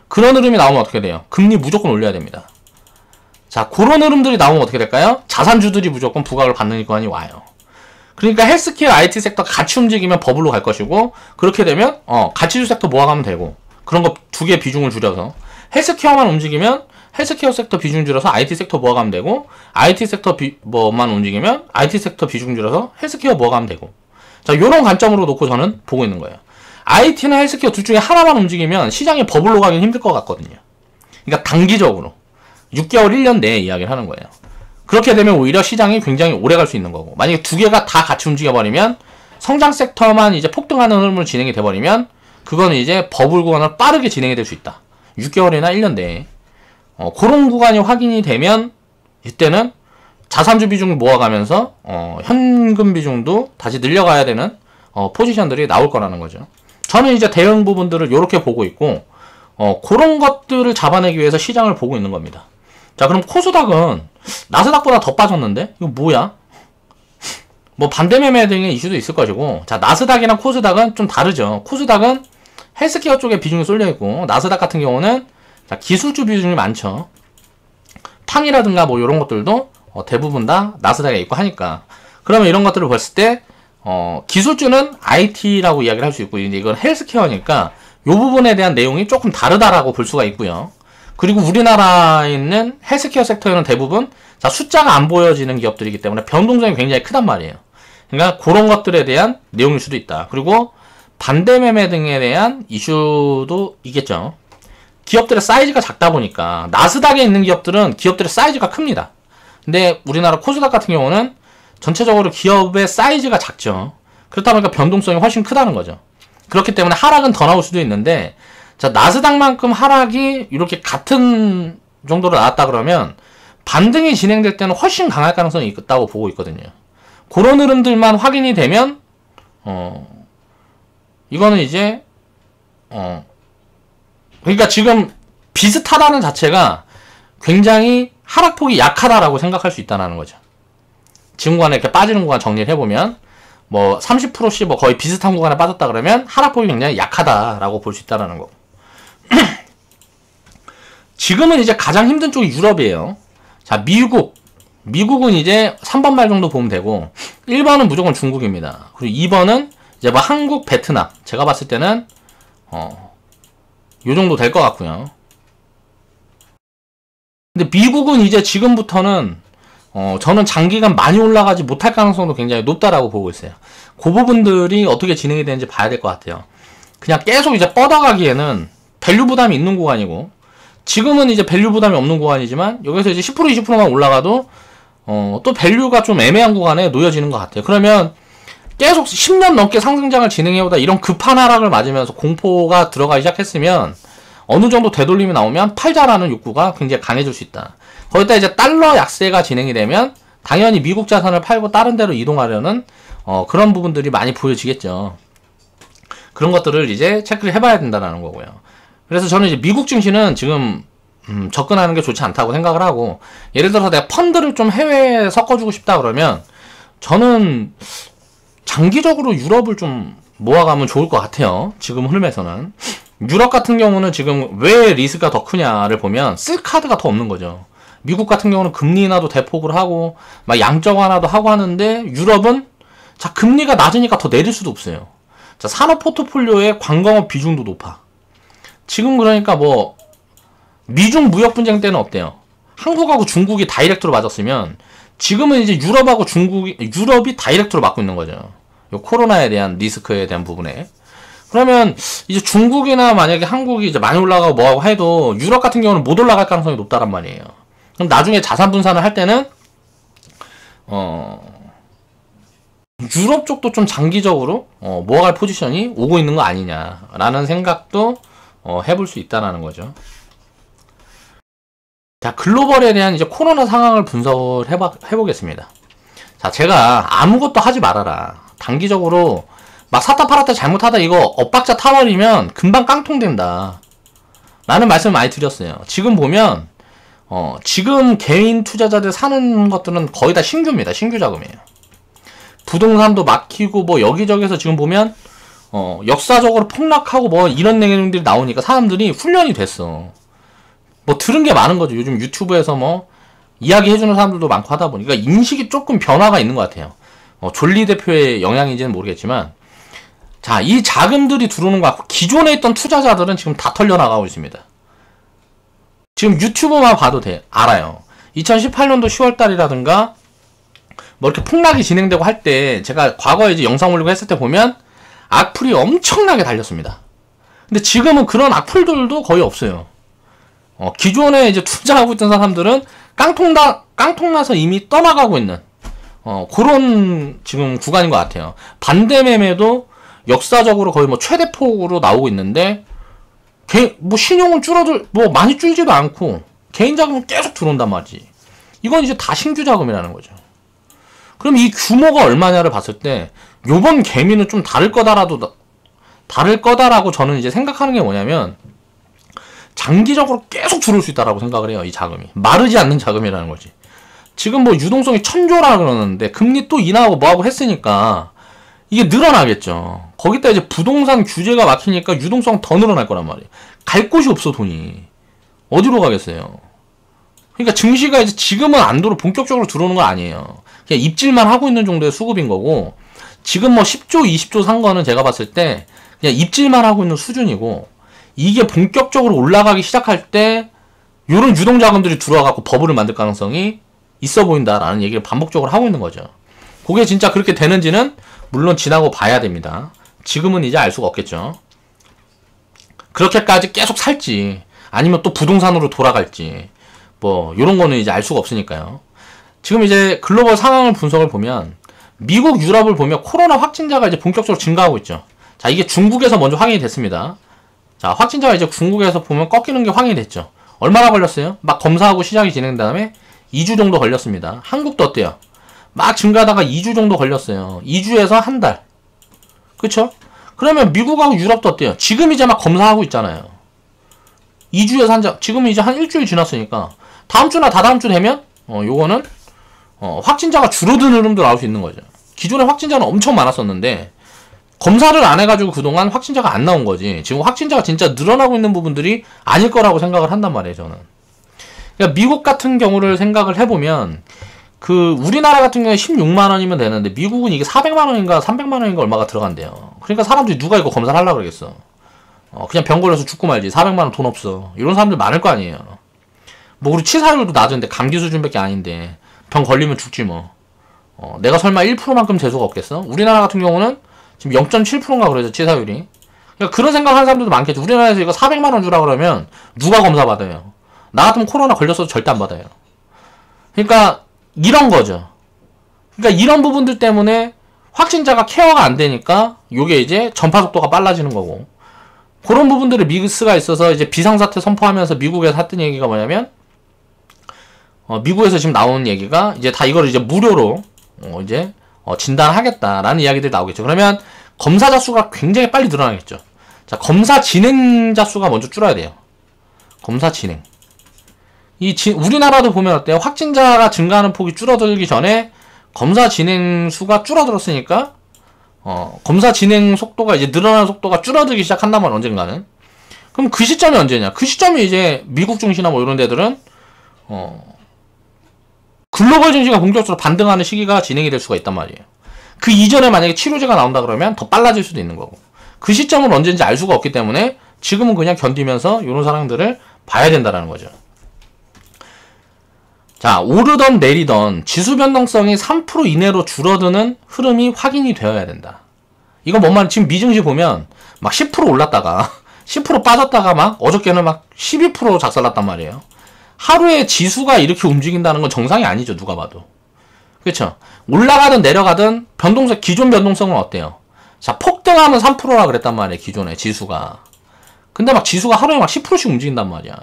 그런 흐름이 나오면 어떻게 돼요? 금리 무조건 올려야 됩니다. 자 그런 흐름들이 나오면 어떻게 될까요? 자산주들이 무조건 부각을 받는 기관이 와요. 그러니까 헬스케어 IT 섹터 같이 움직이면 버블로 갈 것이고, 그렇게 되면 가치주 섹터 모아가면 되고, 그런 거 2개 비중을 줄여서 헬스케어만 움직이면 헬스케어 섹터 비중 줄여서 IT 섹터 모아가면 되고, IT 섹터 만 움직이면 IT 섹터 비중 줄여서 헬스케어 모아가면 되고. 자 요런 관점으로 놓고 저는 보고 있는 거예요. IT나 헬스케어 둘 중에 하나만 움직이면 시장이 버블로 가긴 힘들 것 같거든요. 그러니까 단기적으로 6개월 1년 내에 이야기를 하는 거예요. 그렇게 되면 오히려 시장이 굉장히 오래 갈 수 있는 거고, 만약에 2개가 다 같이 움직여버리면 성장 섹터만 이제 폭등하는 흐름으로 진행이 돼버리면 그거는 이제 버블 구간을 빠르게 진행이 될 수 있다. 6개월이나 1년 내에 그런 구간이 확인이 되면 이때는 자산주 비중을 모아가면서 현금 비중도 다시 늘려가야 되는 포지션들이 나올 거라는 거죠. 저는 이제 대응 부분들을 이렇게 보고 있고, 그런 것들을 잡아내기 위해서 시장을 보고 있는 겁니다. 자 그럼 코스닥은 나스닥보다 더 빠졌는데 이거 뭐야? 뭐 반대 매매 등의 이슈도 있을 것이고, 자 나스닥이랑 코스닥은 좀 다르죠. 코스닥은 헬스케어 쪽에 비중이 쏠려있고, 나스닥 같은 경우는 자 기술주 비중이 많죠. 탕이라든가 뭐 이런 것들도 대부분 다 나스닥에 있고 하니까 그러면 이런 것들을 봤을 때 기술주는 IT라고 이야기를 할 수 있고, 이제 이건 헬스케어니까 이 부분에 대한 내용이 조금 다르다라고 볼 수가 있고요. 그리고 우리나라에 있는 헬스케어 섹터에는 대부분 숫자가 안 보여지는 기업들이기 때문에 변동성이 굉장히 크단 말이에요. 그러니까 그런 것들에 대한 내용일 수도 있다. 그리고 반대 매매 등에 대한 이슈도 있겠죠. 기업들의 사이즈가 작다 보니까 나스닥에 있는 기업들은 기업들의 사이즈가 큽니다. 근데 우리나라 코스닥 같은 경우는 전체적으로 기업의 사이즈가 작죠. 그렇다 보니까 변동성이 훨씬 크다는 거죠. 그렇기 때문에 하락은 더 나올 수도 있는데, 자, 나스닥만큼 하락이 이렇게 같은 정도로 나왔다 그러면 반등이 진행될 때는 훨씬 강할 가능성이 있다고 보고 있거든요. 그런 흐름들만 확인이 되면 이거는 이제 그러니까 지금 비슷하다는 자체가 굉장히 하락폭이 약하다라고 생각할 수 있다는 거죠. 지금 구간에 이렇게 빠지는 구간 정리를 해보면 뭐 30%씩 뭐 거의 비슷한 구간에 빠졌다 그러면 하락폭이 굉장히 약하다라고 볼 수 있다는 거고. 지금은 이제 가장 힘든 쪽이 유럽이에요. 자, 미국은 이제 3번 말 정도 보면 되고, 1번은 무조건 중국입니다. 그리고 2번은 이제 뭐 한국, 베트남. 제가 봤을 때는 요 정도 될 것 같고요. 근데 미국은 이제 지금부터는 저는 장기간 많이 올라가지 못할 가능성도 굉장히 높다라고 보고 있어요. 그 부분들이 어떻게 진행이 되는지 봐야 될 것 같아요. 그냥 계속 이제 뻗어가기에는 밸류 부담이 있는 구간이고, 지금은 이제 밸류 부담이 없는 구간이지만 여기서 이제 10% 20%만 올라가도 또 밸류가 좀 애매한 구간에 놓여지는 것 같아요. 그러면 계속 10년 넘게 상승장을 진행해오다 이런 급한 하락을 맞으면서 공포가 들어가기 시작했으면 어느 정도 되돌림이 나오면 팔자라는 욕구가 굉장히 강해질 수 있다. 거기다 이제 달러 약세가 진행이 되면 당연히 미국 자산을 팔고 다른 데로 이동하려는 그런 부분들이 많이 보여지겠죠. 그런 것들을 이제 체크를 해봐야 된다는 거고요. 그래서 저는 이제 미국 증시는 지금 접근하는 게 좋지 않다고 생각을 하고, 예를 들어서 내가 펀드를 좀 해외에 섞어주고 싶다 그러면 저는 장기적으로 유럽을 좀 모아가면 좋을 것 같아요. 지금 흐름에서는. 유럽 같은 경우는 지금 왜 리스크가 더 크냐를 보면 쓸 카드가 더 없는 거죠. 미국 같은 경우는 금리 인하도 대폭을 하고 막 양적 완화도 하고 하는데, 유럽은 자, 금리가 낮으니까 더 내릴 수도 없어요. 자, 산업 포트폴리오의 관광업 비중도 높아. 지금 그러니까 뭐 미중 무역 분쟁 때는 어때요? 한국하고 중국이 다이렉트로 맞았으면 지금은 이제 유럽이 다이렉트로 맞고 있는 거죠. 요 코로나에 대한 리스크에 대한 부분에. 그러면 이제 중국이나 만약에 한국이 이제 많이 올라가고 뭐하고 해도 유럽 같은 경우는 못 올라갈 가능성이 높다란 말이에요. 그럼 나중에 자산 분산을 할 때는 유럽 쪽도 좀 장기적으로 모아갈 포지션이 오고 있는 거 아니냐라는 생각도 해볼 수 있다라는 거죠. 자, 글로벌에 대한 이제 코로나 상황을 분석을 해보겠습니다. 자, 제가 아무것도 하지 말아라. 단기적으로 막 샀다 팔았다 잘못하다 이거 엇박자 타버리면 금방 깡통된다 라는 말씀을 많이 드렸어요. 지금 보면 지금 개인 투자자들 사는 것들은 거의 다 신규입니다. 신규 자금이에요. 부동산도 막히고 뭐 여기저기서 지금 보면 역사적으로 폭락하고 뭐 이런 내용들이 나오니까 사람들이 훈련이 됐어. 뭐 들은 게 많은 거죠. 요즘 유튜브에서 뭐 이야기 해주는 사람들도 많고 하다 보니까 인식이 조금 변화가 있는 것 같아요. 존리 대표의 영향인지는 모르겠지만, 자, 이 자금들이 들어오는 거 같고 기존에 있던 투자자들은 지금 다 털려나가고 있습니다. 지금 유튜브만 봐도 알아요. 2018년도 10월달이라든가 뭐 이렇게 폭락이 진행되고 할 때 제가 과거에 이제 영상 올리고 했을 때 보면 악플이 엄청나게 달렸습니다. 근데 지금은 그런 악플들도 거의 없어요. 기존에 이제 투자하고 있던 사람들은 깡통나서 이미 떠나가고 있는 그런 지금 구간인 것 같아요. 반대 매매도 역사적으로 거의 뭐 최대폭으로 나오고 있는데, 뭐 신용은 뭐 많이 줄지도 않고 개인 자금은 계속 들어온단 말이지. 이건 이제 다 신규 자금이라는 거죠. 그럼 이 규모가 얼마냐를 봤을 때 요번 개미는 좀 다를 거다라고 저는 이제 생각하는 게 뭐냐면, 장기적으로 계속 들어올 수 있다라고 생각을 해요. 이 자금이 마르지 않는 자금이라는 거지. 지금 뭐 유동성이 1000조라 그러는데 금리 또 인하하고 뭐하고 했으니까 이게 늘어나겠죠. 거기다 이제 부동산 규제가 막히니까 유동성 더 늘어날 거란 말이에요. 갈 곳이 없어. 돈이 어디로 가겠어요. 그러니까 증시가 이제 지금은 본격적으로 들어오는 건 아니에요. 그냥 입질만 하고 있는 정도의 수급인 거고, 지금 뭐 10조, 20조 산 거는 제가 봤을 때 그냥 입질만 하고 있는 수준이고, 이게 본격적으로 올라가기 시작할 때 요런 유동자금들이 들어와갖고 버블을 만들 가능성이 있어 보인다라는 얘기를 반복적으로 하고 있는 거죠. 그게 진짜 그렇게 되는지는 물론 지나고 봐야 됩니다. 지금은 이제 알 수가 없겠죠. 그렇게까지 계속 살지 아니면 또 부동산으로 돌아갈지 뭐 요런 거는 이제 알 수가 없으니까요. 지금 이제 글로벌 상황을 분석을 보면 미국, 유럽을 보면 코로나 확진자가 이제 본격적으로 증가하고 있죠. 자, 이게 중국에서 먼저 확인이 됐습니다. 자, 확진자가 이제 중국에서 보면 꺾이는 게 확인이 됐죠. 얼마나 걸렸어요? 막 검사하고 시작이 진행된 다음에 2주 정도 걸렸습니다. 한국도 어때요? 막 증가하다가 2주 정도 걸렸어요. 2주에서 한 달. 그쵸? 그러면 미국하고 유럽도 어때요? 지금 이제 막 검사하고 있잖아요. 2주에서 한 달. 지금 이제 한 일주일 지났으니까 다음 주나 다다음 주 되면 요거는 확진자가 줄어드는 흐름도 나올 수 있는 거죠. 기존에 확진자는 엄청 많았었는데 검사를 안 해가지고 그동안 확진자가 안 나온 거지. 지금 확진자가 진짜 늘어나고 있는 부분들이 아닐 거라고 생각을 한단 말이에요, 저는. 그러니까 미국 같은 경우를 생각을 해보면 우리나라 같은 경우에 16만 원이면 되는데 미국은 이게 400만 원인가 300만 원인가 얼마가 들어간대요. 그러니까 사람들이 누가 이거 검사를 하려고 그러겠어. 그냥 병 걸려서 죽고 말지. 400만 원 돈 없어. 이런 사람들 많을 거 아니에요. 뭐 우리 치사율도 낮은데 감기 수준밖에 아닌데 병 걸리면 죽지 뭐. 내가 설마 1%만큼 재수가 없겠어? 우리나라 같은 경우는 지금 0.7%인가 그래서 치사율이. 그러니까 그런 생각하는 사람들도 많겠죠. 우리나라에서 이거 400만 원 주라 그러면 누가 검사 받아요? 나 같으면 코로나 걸렸어도 절대 안 받아요. 그러니까 이런 거죠. 그러니까 이런 부분들 때문에 확진자가 케어가 안 되니까 요게 이제 전파 속도가 빨라지는 거고, 그런 부분들에 미스가 있어서 이제 비상사태 선포하면서 미국에서 했던 얘기가 뭐냐면 미국에서 지금 나오는 얘기가 이제 다 이걸 이제 무료로 이제 진단하겠다라는 이야기들이 나오겠죠. 그러면 검사자 수가 굉장히 빨리 늘어나겠죠. 자, 검사 진행자 수가 먼저 줄어야 돼요. 검사 진행. 우리나라도 보면 어때요? 확진자가 증가하는 폭이 줄어들기 전에 검사 진행 수가 줄어들었으니까 검사 진행 속도가 이제 늘어나는 속도가 줄어들기 시작한단 말이야, 언젠가는. 그럼 그 시점이 언제냐? 그 시점이 이제 미국 증시나 뭐 이런 데들은 글로벌 증시가 본격적으로 반등하는 시기가 진행이 될 수가 있단 말이에요. 그 이전에 만약에 치료제가 나온다 그러면 더 빨라질 수도 있는 거고, 그 시점은 언제인지 알 수가 없기 때문에 지금은 그냥 견디면서 이런 상황들을 봐야 된다는 거죠. 자, 오르던 내리던 지수 변동성이 3% 이내로 줄어드는 흐름이 확인이 되어야 된다. 이건 뭔 말이야? 지금 미증시 보면 막 10% 올랐다가 10% 빠졌다가 막 어저께는 막 12% 작살났단 말이에요. 하루에 지수가 이렇게 움직인다는 건 정상이 아니죠, 누가 봐도. 그렇죠? 올라가든 내려가든 기존 변동성은 어때요? 자, 폭등하면 3%라 그랬단 말이에요, 기존에 지수가. 근데 막 지수가 하루에 막 10%씩 움직인단 말이야.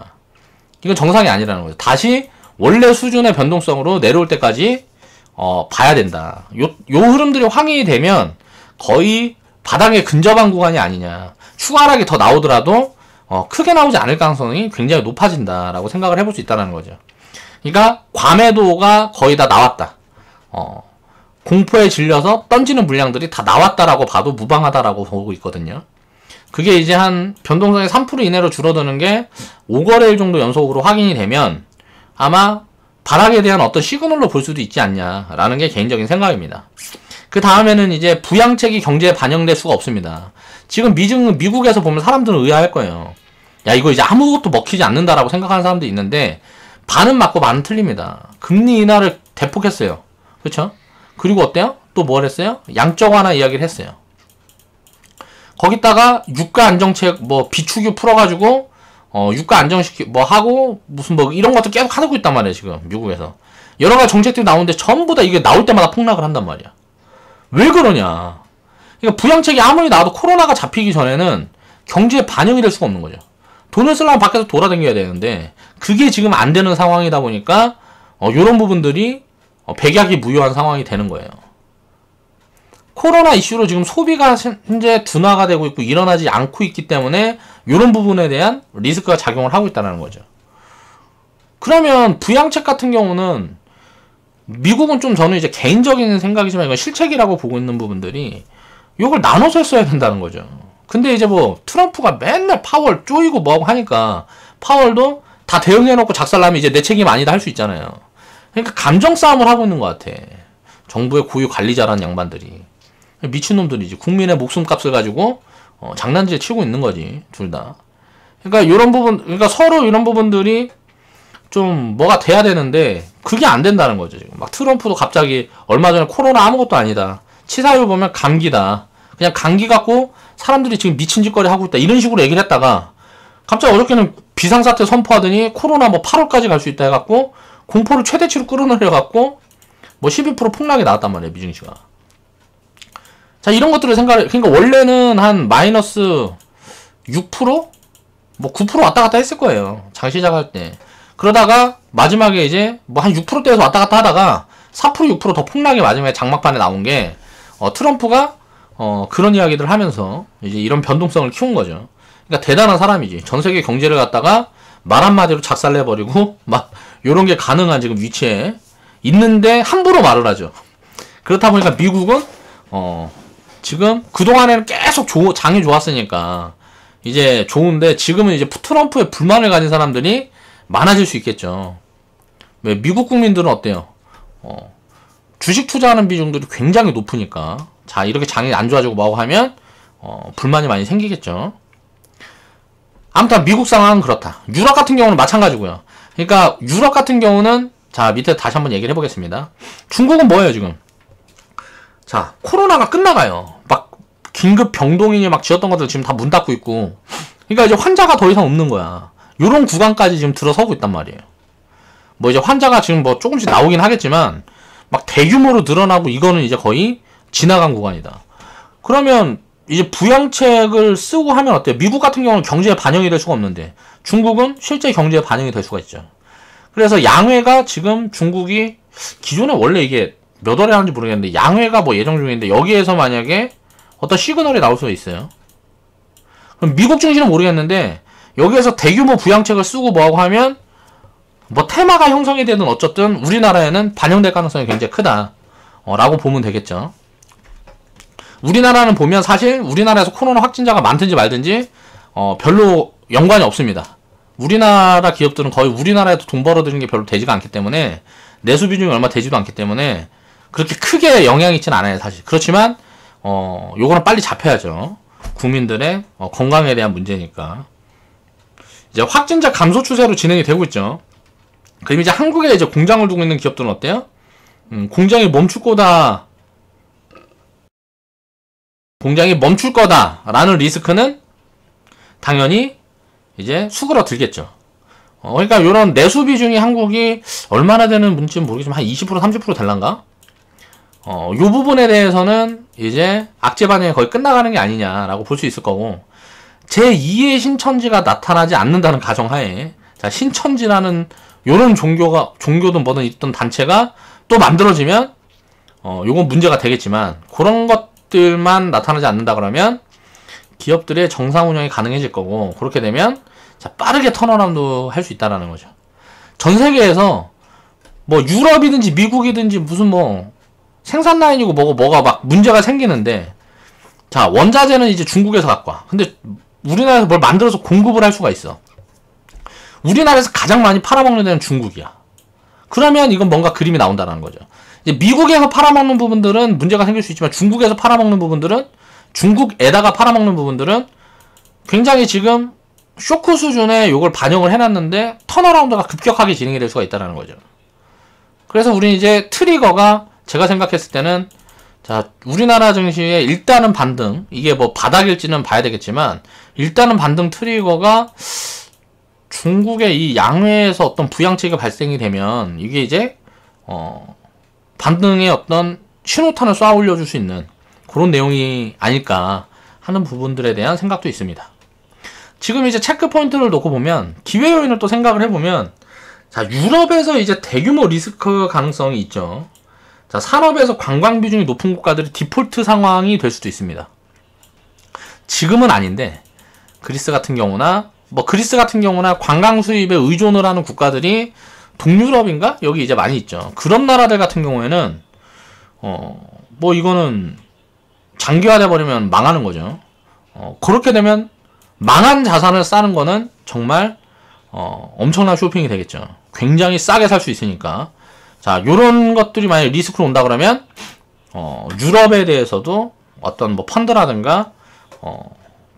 이건 정상이 아니라는 거죠. 다시 원래 수준의 변동성으로 내려올 때까지 봐야 된다. 요 흐름들이 확인이 되면 거의 바닥에 근접한 구간이 아니냐. 추가 하락이 더 나오더라도 크게 나오지 않을 가능성이 굉장히 높아진다라고 생각을 해볼 수 있다는 거죠. 그러니까 과매도가 거의 다 나왔다. 공포에 질려서 던지는 물량들이 다 나왔다라고 봐도 무방하다라고 보고 있거든요. 그게 이제 한 변동성이 3% 이내로 줄어드는 게 5거래일 정도 연속으로 확인이 되면 아마 바닥에 대한 어떤 시그널로 볼 수도 있지 않냐라는 게 개인적인 생각입니다. 그 다음에는 이제 부양책이 경제에 반영될 수가 없습니다. 지금 미국에서 보면 사람들은 의아할 거예요. 야, 이거 이제 아무것도 먹히지 않는다라고 생각하는 사람들이 있는데 반은 맞고 반은 틀립니다. 금리 인하를 대폭 했어요. 그렇죠? 그리고 어때요? 또 뭘 했어요? 양적 완화 이야기를 했어요. 거기다가 유가 안정책 뭐 비축유 풀어가지고 유가 안정시키 뭐 하고 무슨 뭐 이런 것도 계속 하고 있단 말이에요. 지금 미국에서 여러 가지 정책들이 나오는데 전부 다 이게 나올 때마다 폭락을 한단 말이야. 왜 그러냐? 그러니까 부양책이 아무리 나와도 코로나가 잡히기 전에는 경제에 반영이 될 수가 없는 거죠. 돈을 쓰려면 밖에서 돌아다녀야 되는데 그게 지금 안 되는 상황이다 보니까 이런 부분들이 백약이 무효한 상황이 되는 거예요. 코로나 이슈로 지금 소비가 현재 둔화가 되고 있고 일어나지 않고 있기 때문에 이런 부분에 대한 리스크가 작용을 하고 있다는 거죠. 그러면 부양책 같은 경우는 미국은 좀 저는 이제 개인적인 생각이지만 이건 실책이라고 보고 있는 부분들이 이걸 나눠서 했어야 된다는 거죠. 근데 이제 뭐 트럼프가 맨날 파월 쪼이고 뭐하고 하니까 파월도 다 대응해놓고 작살나면 이제 내 책임 아니다 할 수 있잖아요. 그러니까 감정 싸움을 하고 있는 것 같아. 정부의 고유 관리자라는 양반들이. 미친놈들이지. 국민의 목숨값을 가지고 장난질 치고 있는 거지, 둘 다. 그러니까 이런 부분, 그러니까 서로 이런 부분들이 좀 뭐가 돼야 되는데 그게 안 된다는 거죠. 지금 막 트럼프도 갑자기 얼마 전에 코로나 아무것도 아니다. 치사율 보면 감기다. 그냥 감기 갖고 사람들이 지금 미친 짓거리 하고 있다. 이런 식으로 얘기를 했다가 갑자기 어저께는 비상사태 선포하더니 코로나 뭐 8월까지 갈 수 있다 해갖고 공포를 최대치로 끌어내려갖고 뭐 12% 폭락이 나왔단 말이에요, 미증시가. 자, 이런 것들을 그러니까 원래는 한 마이너스 6%? 뭐 9% 왔다 갔다 했을 거예요. 장 시작할 때. 그러다가 마지막에 이제 뭐 한 6%대에서 왔다 갔다 하다가 4% 6%더 폭락이 마지막에 장막판에 나온 게 트럼프가 그런 이야기들 하면서 이제 이런 변동성을 키운 거죠. 그러니까 대단한 사람이지. 전 세계 경제를 갖다가 말 한마디로 작살내버리고 막 요런 게 가능한 지금 위치에 있는데 함부로 말을 하죠. 그렇다 보니까 미국은 지금 그동안에는 계속 장이 좋았으니까 이제 좋은데 지금은 이제 트럼프에 불만을 가진 사람들이 많아질 수 있겠죠. 왜 미국 국민들은 어때요? 주식 투자하는 비중들이 굉장히 높으니까 자, 이렇게 장이 안 좋아지고 뭐하고 하면 불만이 많이 생기겠죠. 아무튼 미국 상황은 그렇다. 유럽 같은 경우는 마찬가지고요. 그러니까 유럽 같은 경우는 자, 밑에 다시 한번 얘기를 해보겠습니다. 중국은 뭐예요 지금? 자, 코로나가 끝나가요. 막 긴급 병동이니 막 지었던 것들 지금 다 문 닫고 있고. 그러니까 이제 환자가 더 이상 없는 거야. 요런 구간까지 지금 들어서고 있단 말이에요. 뭐 이제 환자가 지금 뭐 조금씩 나오긴 하겠지만 막 대규모로 늘어나고 이거는 이제 거의 지나간 구간이다. 그러면 이제 부양책을 쓰고 하면 어때요? 미국 같은 경우는 경제에 반영이 될 수가 없는데 중국은 실제 경제에 반영이 될 수가 있죠. 그래서 양회가 지금 중국이 기존에 원래 이게 몇 월에 하는지 모르겠는데 양회가 뭐 예정 중인데 여기에서 만약에 어떤 시그널이 나올 수가 있어요. 그럼 미국 증시는 모르겠는데 여기에서 대규모 부양책을 쓰고 뭐하고 하면 뭐 테마가 형성이 되든 어쨌든 우리나라에는 반영될 가능성이 굉장히 크다 라고 보면 되겠죠. 우리나라는 보면 사실 우리나라에서 코로나 확진자가 많든지 말든지 별로 연관이 없습니다. 우리나라 기업들은 거의 우리나라에도 돈 벌어들이는 게 별로 되지가 않기 때문에 내수 비중이 얼마 되지도 않기 때문에 그렇게 크게 영향이 있진 않아요 사실. 그렇지만 요거는 빨리 잡혀야죠. 국민들의 건강에 대한 문제니까. 이제 확진자 감소 추세로 진행이 되고 있죠. 그럼 이제 한국에 이제 공장을 두고 있는 기업들은 어때요? 공장이 멈출 거다라는 리스크는 당연히 이제 수그러들겠죠. 그러니까 요런 내수 비중이 한국이 얼마나 되는지는 모르겠지만 한 20% 30% 될란가? 요 부분에 대해서는 이제 악재 반영이 거의 끝나가는 게 아니냐라고 볼 수 있을 거고 제2의 신천지가 나타나지 않는다는 가정하에 자, 신천지라는 요런 종교든 뭐든 있던 단체가 또 만들어지면 요건 문제가 되겠지만 그런 것들만 나타나지 않는다 그러면 기업들의 정상 운영이 가능해질 거고 그렇게 되면 자, 빠르게 턴어라운드 할 수 있다라는 거죠. 전 세계에서 뭐 유럽이든지 미국이든지 무슨 뭐 생산 라인이고 뭐가 막 문제가 생기는데 자, 원자재는 이제 중국에서 갖고 와. 근데 우리나라에서 뭘 만들어서 공급을 할 수가 있어. 우리나라에서 가장 많이 팔아먹는 데는 중국이야. 그러면 이건 뭔가 그림이 나온다는 거죠. 이제 미국에서 팔아먹는 부분들은 문제가 생길 수 있지만 중국에서 팔아먹는 부분들은 중국에다가 팔아먹는 부분들은 굉장히 지금 쇼크 수준의 요걸 반영을 해놨는데 턴어라운드가 급격하게 진행이 될 수가 있다는 거죠. 그래서 우리 이제 트리거가 제가 생각했을 때는 자, 우리나라 증시에 일단은 반등, 이게 뭐 바닥일지는 봐야 되겠지만 일단은 반등 트리거가 중국의 이 양회에서 어떤 부양책이 발생이 되면 이게 이제 반등의 어떤 신호탄을 쏴 올려줄 수 있는 그런 내용이 아닐까 하는 부분들에 대한 생각도 있습니다. 지금 이제 체크 포인트를 놓고 보면 기회 요인을 또 생각을 해보면 자, 유럽에서 이제 대규모 리스크 가능성이 있죠. 자, 산업에서 관광 비중이 높은 국가들이 디폴트 상황이 될 수도 있습니다. 지금은 아닌데 그리스 같은 경우나 관광 수입에 의존을 하는 국가들이 동유럽인가? 여기 이제 많이 있죠. 그런 나라들 같은 경우에는 뭐 이거는 장기화돼 버리면 망하는 거죠. 그렇게 되면 망한 자산을 싸는 거는 정말 엄청난 쇼핑이 되겠죠. 굉장히 싸게 살 수 있으니까. 자, 요런 것들이 만약에 리스크로 온다 그러면, 유럽에 대해서도 어떤 뭐 펀드라든가,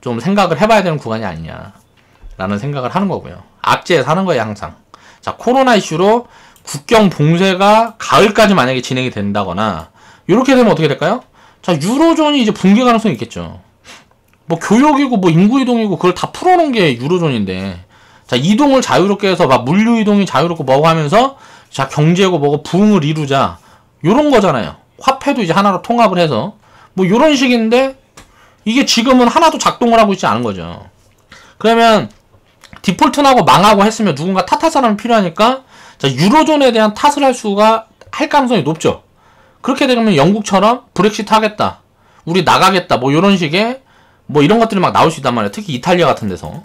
좀 생각을 해봐야 되는 구간이 아니냐라는 생각을 하는 거고요. 악재에 사는 거예요, 항상. 자, 코로나 이슈로 국경 봉쇄가 가을까지 만약에 진행이 된다거나, 이렇게 되면 어떻게 될까요? 자, 유로존이 이제 붕괴 가능성이 있겠죠. 뭐 교역이고 뭐 인구 이동이고 그걸 다 풀어놓은 게 유로존인데, 자, 이동을 자유롭게 해서 막 물류 이동이 자유롭고 뭐고 하면서, 자, 경제고 뭐고 부흥을 이루자, 요런 거잖아요. 화폐도 이제 하나로 통합을 해서 뭐 요런 식인데, 이게 지금은 하나도 작동을 하고 있지 않은 거죠. 그러면 디폴트 나고 망하고 했으면 누군가 탓할 사람이 필요하니까, 자, 유로존에 대한 탓을 할 가능성이 높죠. 그렇게 되면 영국처럼 브렉시트 하겠다, 우리 나가겠다, 뭐 요런 식의 뭐 이런 것들이 막 나올 수 있단 말이에요. 특히 이탈리아 같은 데서.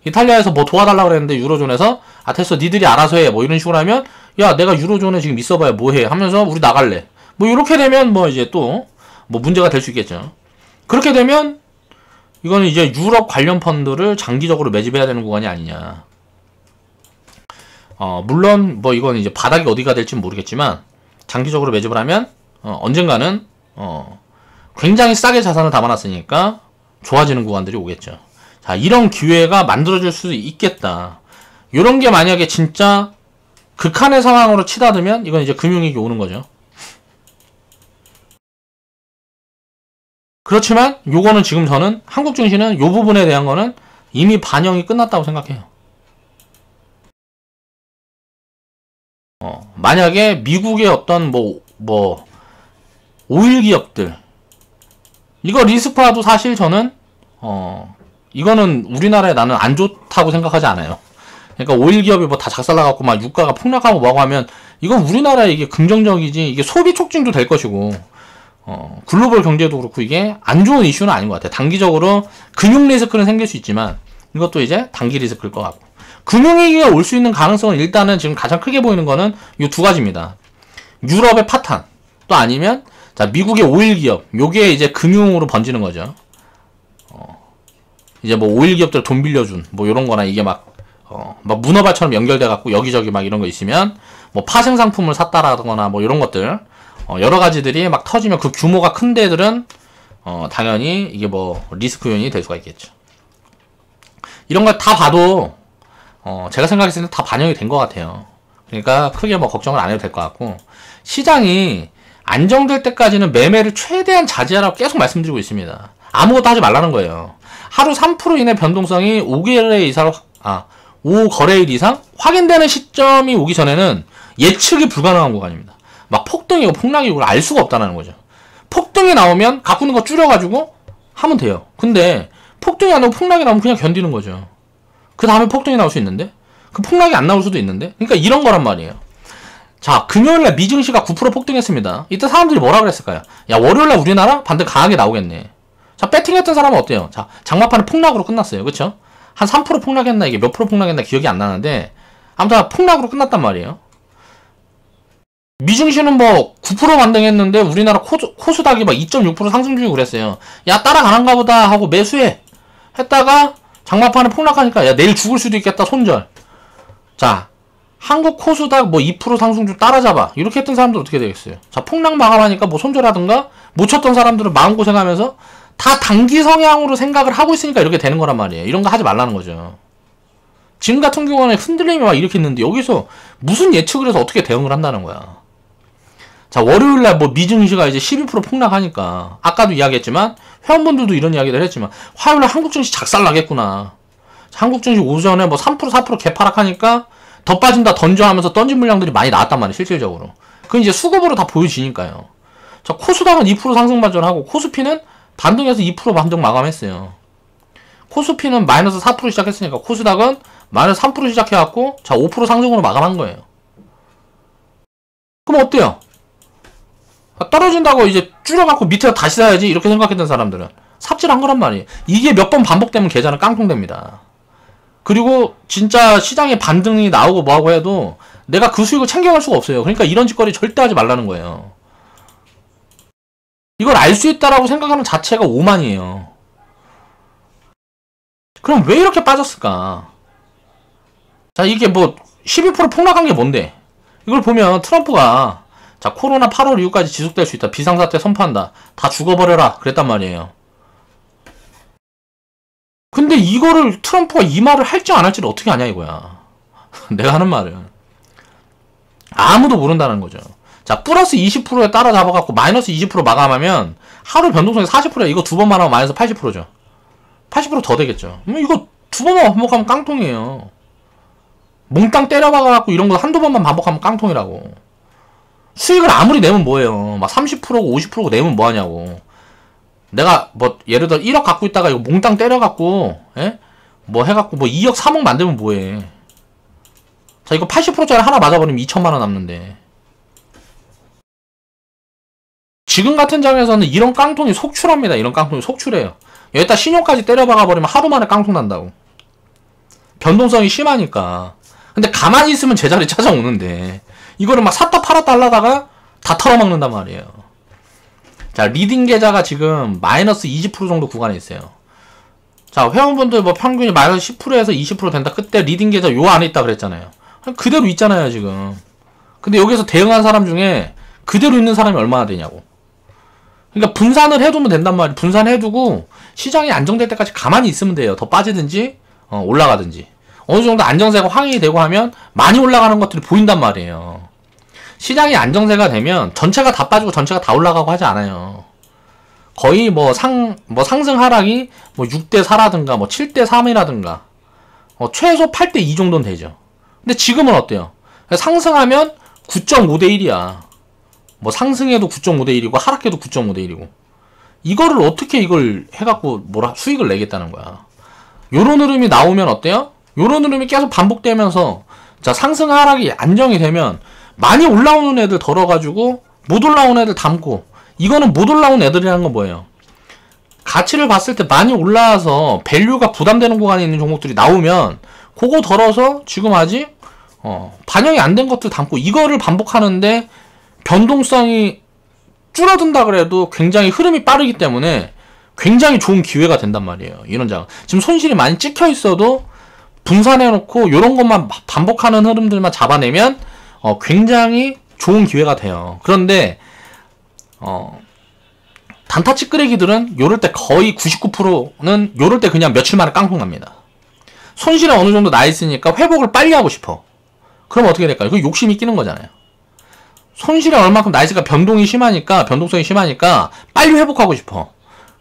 이탈리아에서 뭐 도와달라고 그랬는데 유로존에서 됐어, 니들이 알아서 해, 뭐 이런 식으로 하면, 야, 내가 유로존에 지금 있어봐야 뭐해 하면서 우리 나갈래, 뭐 이렇게 되면 뭐 이제 또 뭐 문제가 될 수 있겠죠. 그렇게 되면 이거는 이제 유럽 관련 펀드를 장기적으로 매집해야 되는 구간이 아니냐. 물론 뭐 이건 이제 바닥이 어디가 될지 모르겠지만, 장기적으로 매집을 하면 언젠가는 굉장히 싸게 자산을 담아놨으니까 좋아지는 구간들이 오겠죠. 자, 이런 기회가 만들어질 수도 있겠다. 이런 게 만약에 진짜 극한의 상황으로 치닫으면 이건 이제 금융위기 오는 거죠. 그렇지만 요거는 지금 저는 한국 증시는 요 부분에 대한 거는 이미 반영이 끝났다고 생각해요. 만약에 미국의 어떤 오일 기업들, 이거 리스크화도 사실 저는 이거는 우리나라에 나는 안 좋다고 생각하지 않아요. 그러니까 오일 기업이 뭐 다 작살나갖고 막 유가가 폭락하고 뭐고 하면 이건 우리나라에 이게 긍정적이지, 이게 소비 촉진도 될 것이고, 글로벌 경제도 그렇고 이게 안 좋은 이슈는 아닌 것 같아요. 단기적으로 금융 리스크는 생길 수 있지만 이것도 이제 단기 리스크일 것 같고, 금융위기가 올 수 있는 가능성은 일단은 지금 가장 크게 보이는 거는 이 두 가지입니다. 유럽의 파탄, 또 아니면 자, 미국의 오일 기업, 요게 이제 금융으로 번지는 거죠. 이제 뭐 오일 기업들 돈 빌려준 뭐 요런 거나, 이게 막 문어발처럼 연결돼 갖고 여기저기 막 이런 거 있으면 뭐 파생 상품을 샀다라거나 뭐 이런 것들, 여러 가지들이 막 터지면 그 규모가 큰 데들은 당연히 이게 뭐 리스크 요인이 될 수가 있겠죠. 이런 걸 다 봐도 제가 생각했을 때 다 반영이 된 것 같아요. 그러니까 크게 뭐 걱정을 안 해도 될 것 같고, 시장이 안정될 때까지는 매매를 최대한 자제하라고 계속 말씀드리고 있습니다. 아무것도 하지 말라는 거예요. 하루 3% 이내 변동성이 5거래일 이상 확인되는 시점이 오기 전에는 예측이 불가능한 구간입니다. 막 폭등이고 폭락이고 알 수가 없다는 거죠. 폭등이 나오면 갖고 있는 거 줄여가지고 하면 돼요. 근데 폭등이 안 나오고 폭락이 나오면 그냥 견디는 거죠. 그 다음에 폭등이 나올 수 있는데, 그 폭락이 안 나올 수도 있는데, 그러니까 이런 거란 말이에요. 자, 금요일날 미증시가 9% 폭등했습니다. 이때 사람들이 뭐라 그랬을까요? 야, 월요일날 우리나라 반등 강하게 나오겠네. 자, 배팅했던 사람은 어때요? 자, 장마판은 폭락으로 끝났어요. 그쵸? 한 3% 폭락했나, 이게 몇 프로 폭락했나 기억이 안 나는데, 아무튼 폭락으로 끝났단 말이에요. 미증시는 뭐 9% 반등했는데 우리나라 코스닥이 막 2.6% 상승 중이고 그랬어요. 야, 따라가는가 보다 하고 매수해 했다가 장마판에 폭락하니까 야, 내일 죽을 수도 있겠다, 손절. 자, 한국 코스닥 뭐 2% 상승 중 따라잡아, 이렇게 했던 사람들 어떻게 되겠어요? 자, 폭락 마감하니까 뭐 손절하든가 못 쳤던 사람들은 마음고생하면서 다 단기 성향으로 생각을 하고 있으니까 이렇게 되는 거란 말이에요. 이런 거 하지 말라는 거죠. 지금 같은 경우는 흔들림이 막 이렇게 있는데 여기서 무슨 예측을 해서 어떻게 대응을 한다는 거야. 자, 월요일날 뭐 미증시가 이제 12% 폭락하니까, 아까도 이야기했지만 회원분들도 이런 이야기를 했지만 화요일날 한국증시 작살나겠구나, 한국증시 오전에 뭐 3% 4% 개파락하니까 더 빠진다 던져 하면서 던진 물량들이 많이 나왔단 말이에요, 실질적으로. 그건 이제 수급으로 다 보여지니까요. 자, 코스닥은 2% 상승 반전하고 코스피는 반등해서 2% 반등 마감했어요. 코스피는 마이너스 4% 시작했으니까 코스닥은 마이너스 3% 시작해갖고 자, 5% 상승으로 마감한 거예요. 그럼 어때요? 떨어진다고 이제 줄여갖고 밑에서 다시 사야지 이렇게 생각했던 사람들은 삽질한 거란 말이에요. 이게 몇 번 반복되면 계좌는 깡통됩니다. 그리고 진짜 시장에 반등이 나오고 뭐하고 해도 내가 그 수익을 챙겨갈 수가 없어요. 그러니까 이런 짓거리 절대 하지 말라는 거예요. 이걸 알 수 있다라고 생각하는 자체가 오만이에요. 그럼 왜 이렇게 빠졌을까? 자, 이게 뭐 12% 폭락한 게 뭔데? 이걸 보면 트럼프가 자, 코로나 8월 이후까지 지속될 수 있다. 비상사태 선포한다. 다 죽어버려라. 그랬단 말이에요. 근데 이거를 트럼프가 이 말을 할지 안 할지를 어떻게 아냐 이거야. 내가 하는 말은. 아무도 모른다는 거죠. 자, 플러스 20%에 따라잡아갖고 마이너스 20% 마감하면 하루 변동성이 40%야. 이거 두 번만 하면 마이너스 80%죠. 80% 더 되겠죠. 이거 두 번만 반복하면 깡통이에요. 몽땅 때려박아갖고 이런 거 한두 번만 반복하면 깡통이라고. 수익을 아무리 내면 뭐예요. 막 30%고 50%고 내면 뭐하냐고. 내가 뭐 예를 들어 1억 갖고 있다가 이거 몽땅 때려갖고 뭐 해갖고 뭐 2억 3억 만들면 뭐해. 자, 이거 80%짜리 하나 맞아버리면 2천만원 남는데. 지금 같은 장에서는 이런 깡통이 속출합니다. 이런 깡통이 속출해요. 여기다 신용까지 때려박아버리면 하루 만에 깡통 난다고. 변동성이 심하니까. 근데 가만히 있으면 제자리 찾아오는데 이거를 막 샀다 팔았다 하려다가 다 털어먹는단 말이에요. 자, 리딩 계좌가 지금 마이너스 20% 정도 구간에 있어요. 자, 회원분들 뭐 평균이 마이너스 10%에서 20% 된다. 그때 리딩 계좌 요 안에 있다 그랬잖아요. 그대로 있잖아요 지금. 근데 여기서 대응한 사람 중에 그대로 있는 사람이 얼마나 되냐고. 그러니까 분산을 해두면 된단 말이에요. 분산해두고 시장이 안정될 때까지 가만히 있으면 돼요. 더 빠지든지 올라가든지. 어느 정도 안정세가 확인이 되고 하면 많이 올라가는 것들이 보인단 말이에요. 시장이 안정세가 되면 전체가 다 빠지고 전체가 다 올라가고 하지 않아요. 거의 상승 하락이 6대 4라든가 7대 3이라든가 최소 8대 2 정도는 되죠. 근데 지금은 어때요? 상승하면 9.5대 1이야. 상승해도 9.5대 1이고 하락해도 9.5대 1이고. 이거를 어떻게 이걸 해갖고 수익을 내겠다는 거야. 요런 흐름이 나오면 어때요? 요런 흐름이 계속 반복되면서 자, 상승 하락이 안정이 되면 많이 올라오는 애들 덜어가지고 못 올라오는 애들 담고. 이거는 못 올라온 애들이라는 건 뭐예요? 가치를 봤을 때 많이 올라와서 밸류가 부담되는 구간에 있는 종목들이 나오면 그거 덜어서 지금 아직 반영이 안 된 것들 담고. 이거를 반복하는데 변동성이 줄어든다 그래도 굉장히 흐름이 빠르기 때문에 굉장히 좋은 기회가 된단 말이에요. 이런 장 지금 손실이 많이 찍혀 있어도 분산해놓고 요런 것만 반복하는 흐름들만 잡아내면 굉장히 좋은 기회가 돼요. 그런데 단타 찌끄레기들은 요럴 때 거의 99%는 요럴 때 그냥 며칠 만에 깡통 납니다. 손실이 어느 정도 나 있으니까 회복을 빨리 하고 싶어. 그럼 어떻게 될까요? 그 욕심이 끼는 거잖아요. 손실이 얼마큼 나 있으니까 변동성이 심하니까 빨리 회복하고 싶어.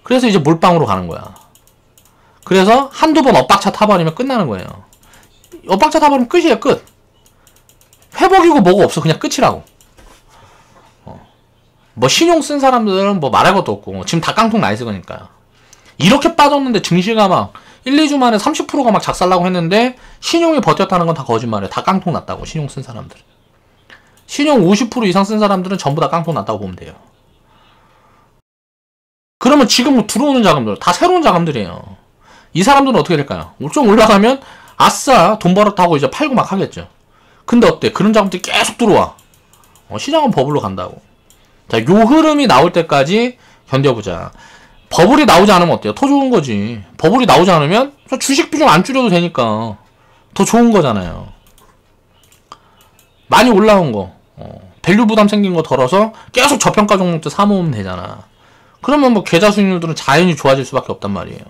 그래서 이제 몰빵으로 가는 거야. 그래서 한두 번 엇박차 타버리면 끝나는 거예요. 엇박차 타버리면 끝이에요. 끝. 회복이고 뭐가 없어. 그냥 끝이라고. 신용 쓴 사람들은 말할 것도 없고 지금 다 깡통 나 있을 거니까요. 이렇게 빠졌는데 증시가 막 1, 2주 만에 30%가 막 작살나고 했는데 신용이 버텼다는 건 다 거짓말이에요. 다 깡통 났다고. 신용 쓴 사람들은. 신용 50% 이상 쓴 사람들은 전부 다 깡통 났다고 보면 돼요. 그러면 지금 들어오는 자금들 다 새로운 자금들이에요. 이 사람들은 어떻게 될까요? 좀 올라가면 아싸 돈 벌었다고 이제 팔고 막 하겠죠. 근데 어때? 그런 자금들이 계속 들어와. 시장은 버블로 간다고. 자, 요 흐름이 나올 때까지 견뎌보자. 버블이 나오지 않으면 어때요? 더 좋은 거지. 버블이 나오지 않으면 주식 비중 안 줄여도 되니까 더 좋은 거잖아요. 많이 올라온 거 밸류 부담 생긴 거 덜어서 계속 저평가 종목들 사모으면 되잖아. 그러면 계좌 수익률들은 자연히 좋아질 수밖에 없단 말이에요.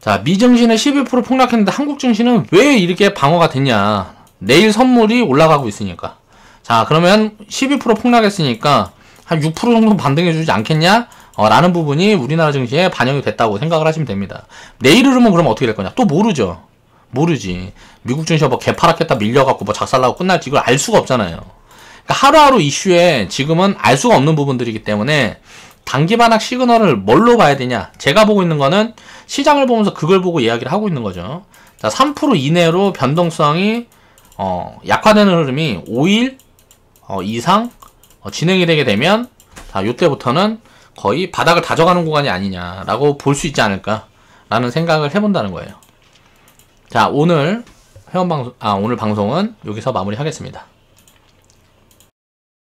자, 미증시는 11% 폭락했는데 한국 증시는 왜 이렇게 방어가 됐냐? 내일 선물이 올라가고 있으니까. 자, 그러면 12% 폭락했으니까 한 6% 정도 반등해주지 않겠냐? 라는 부분이 우리나라 증시에 반영이 됐다고 생각을 하시면 됩니다. 내일 흐름은 그럼 어떻게 될 거냐? 또 모르죠. 모르지. 미국 증시가 개파락했다 밀려갖고 작살나고 끝날지 이걸 알 수가 없잖아요. 그러니까 하루하루 이슈에 지금은 알 수가 없는 부분들이기 때문에 단기 반락 시그널을 뭘로 봐야 되냐? 제가 보고 있는 거는 시장을 보면서 그걸 보고 이야기를 하고 있는 거죠. 자, 3% 이내로 변동성이 약화되는 흐름이 5일 이상 진행이 되게 되면 자, 요때부터는 거의 바닥을 다져가는 구간이 아니냐라고 볼 수 있지 않을까라는 생각을 해본다는 거예요. 자, 오늘 방송은 여기서 마무리하겠습니다.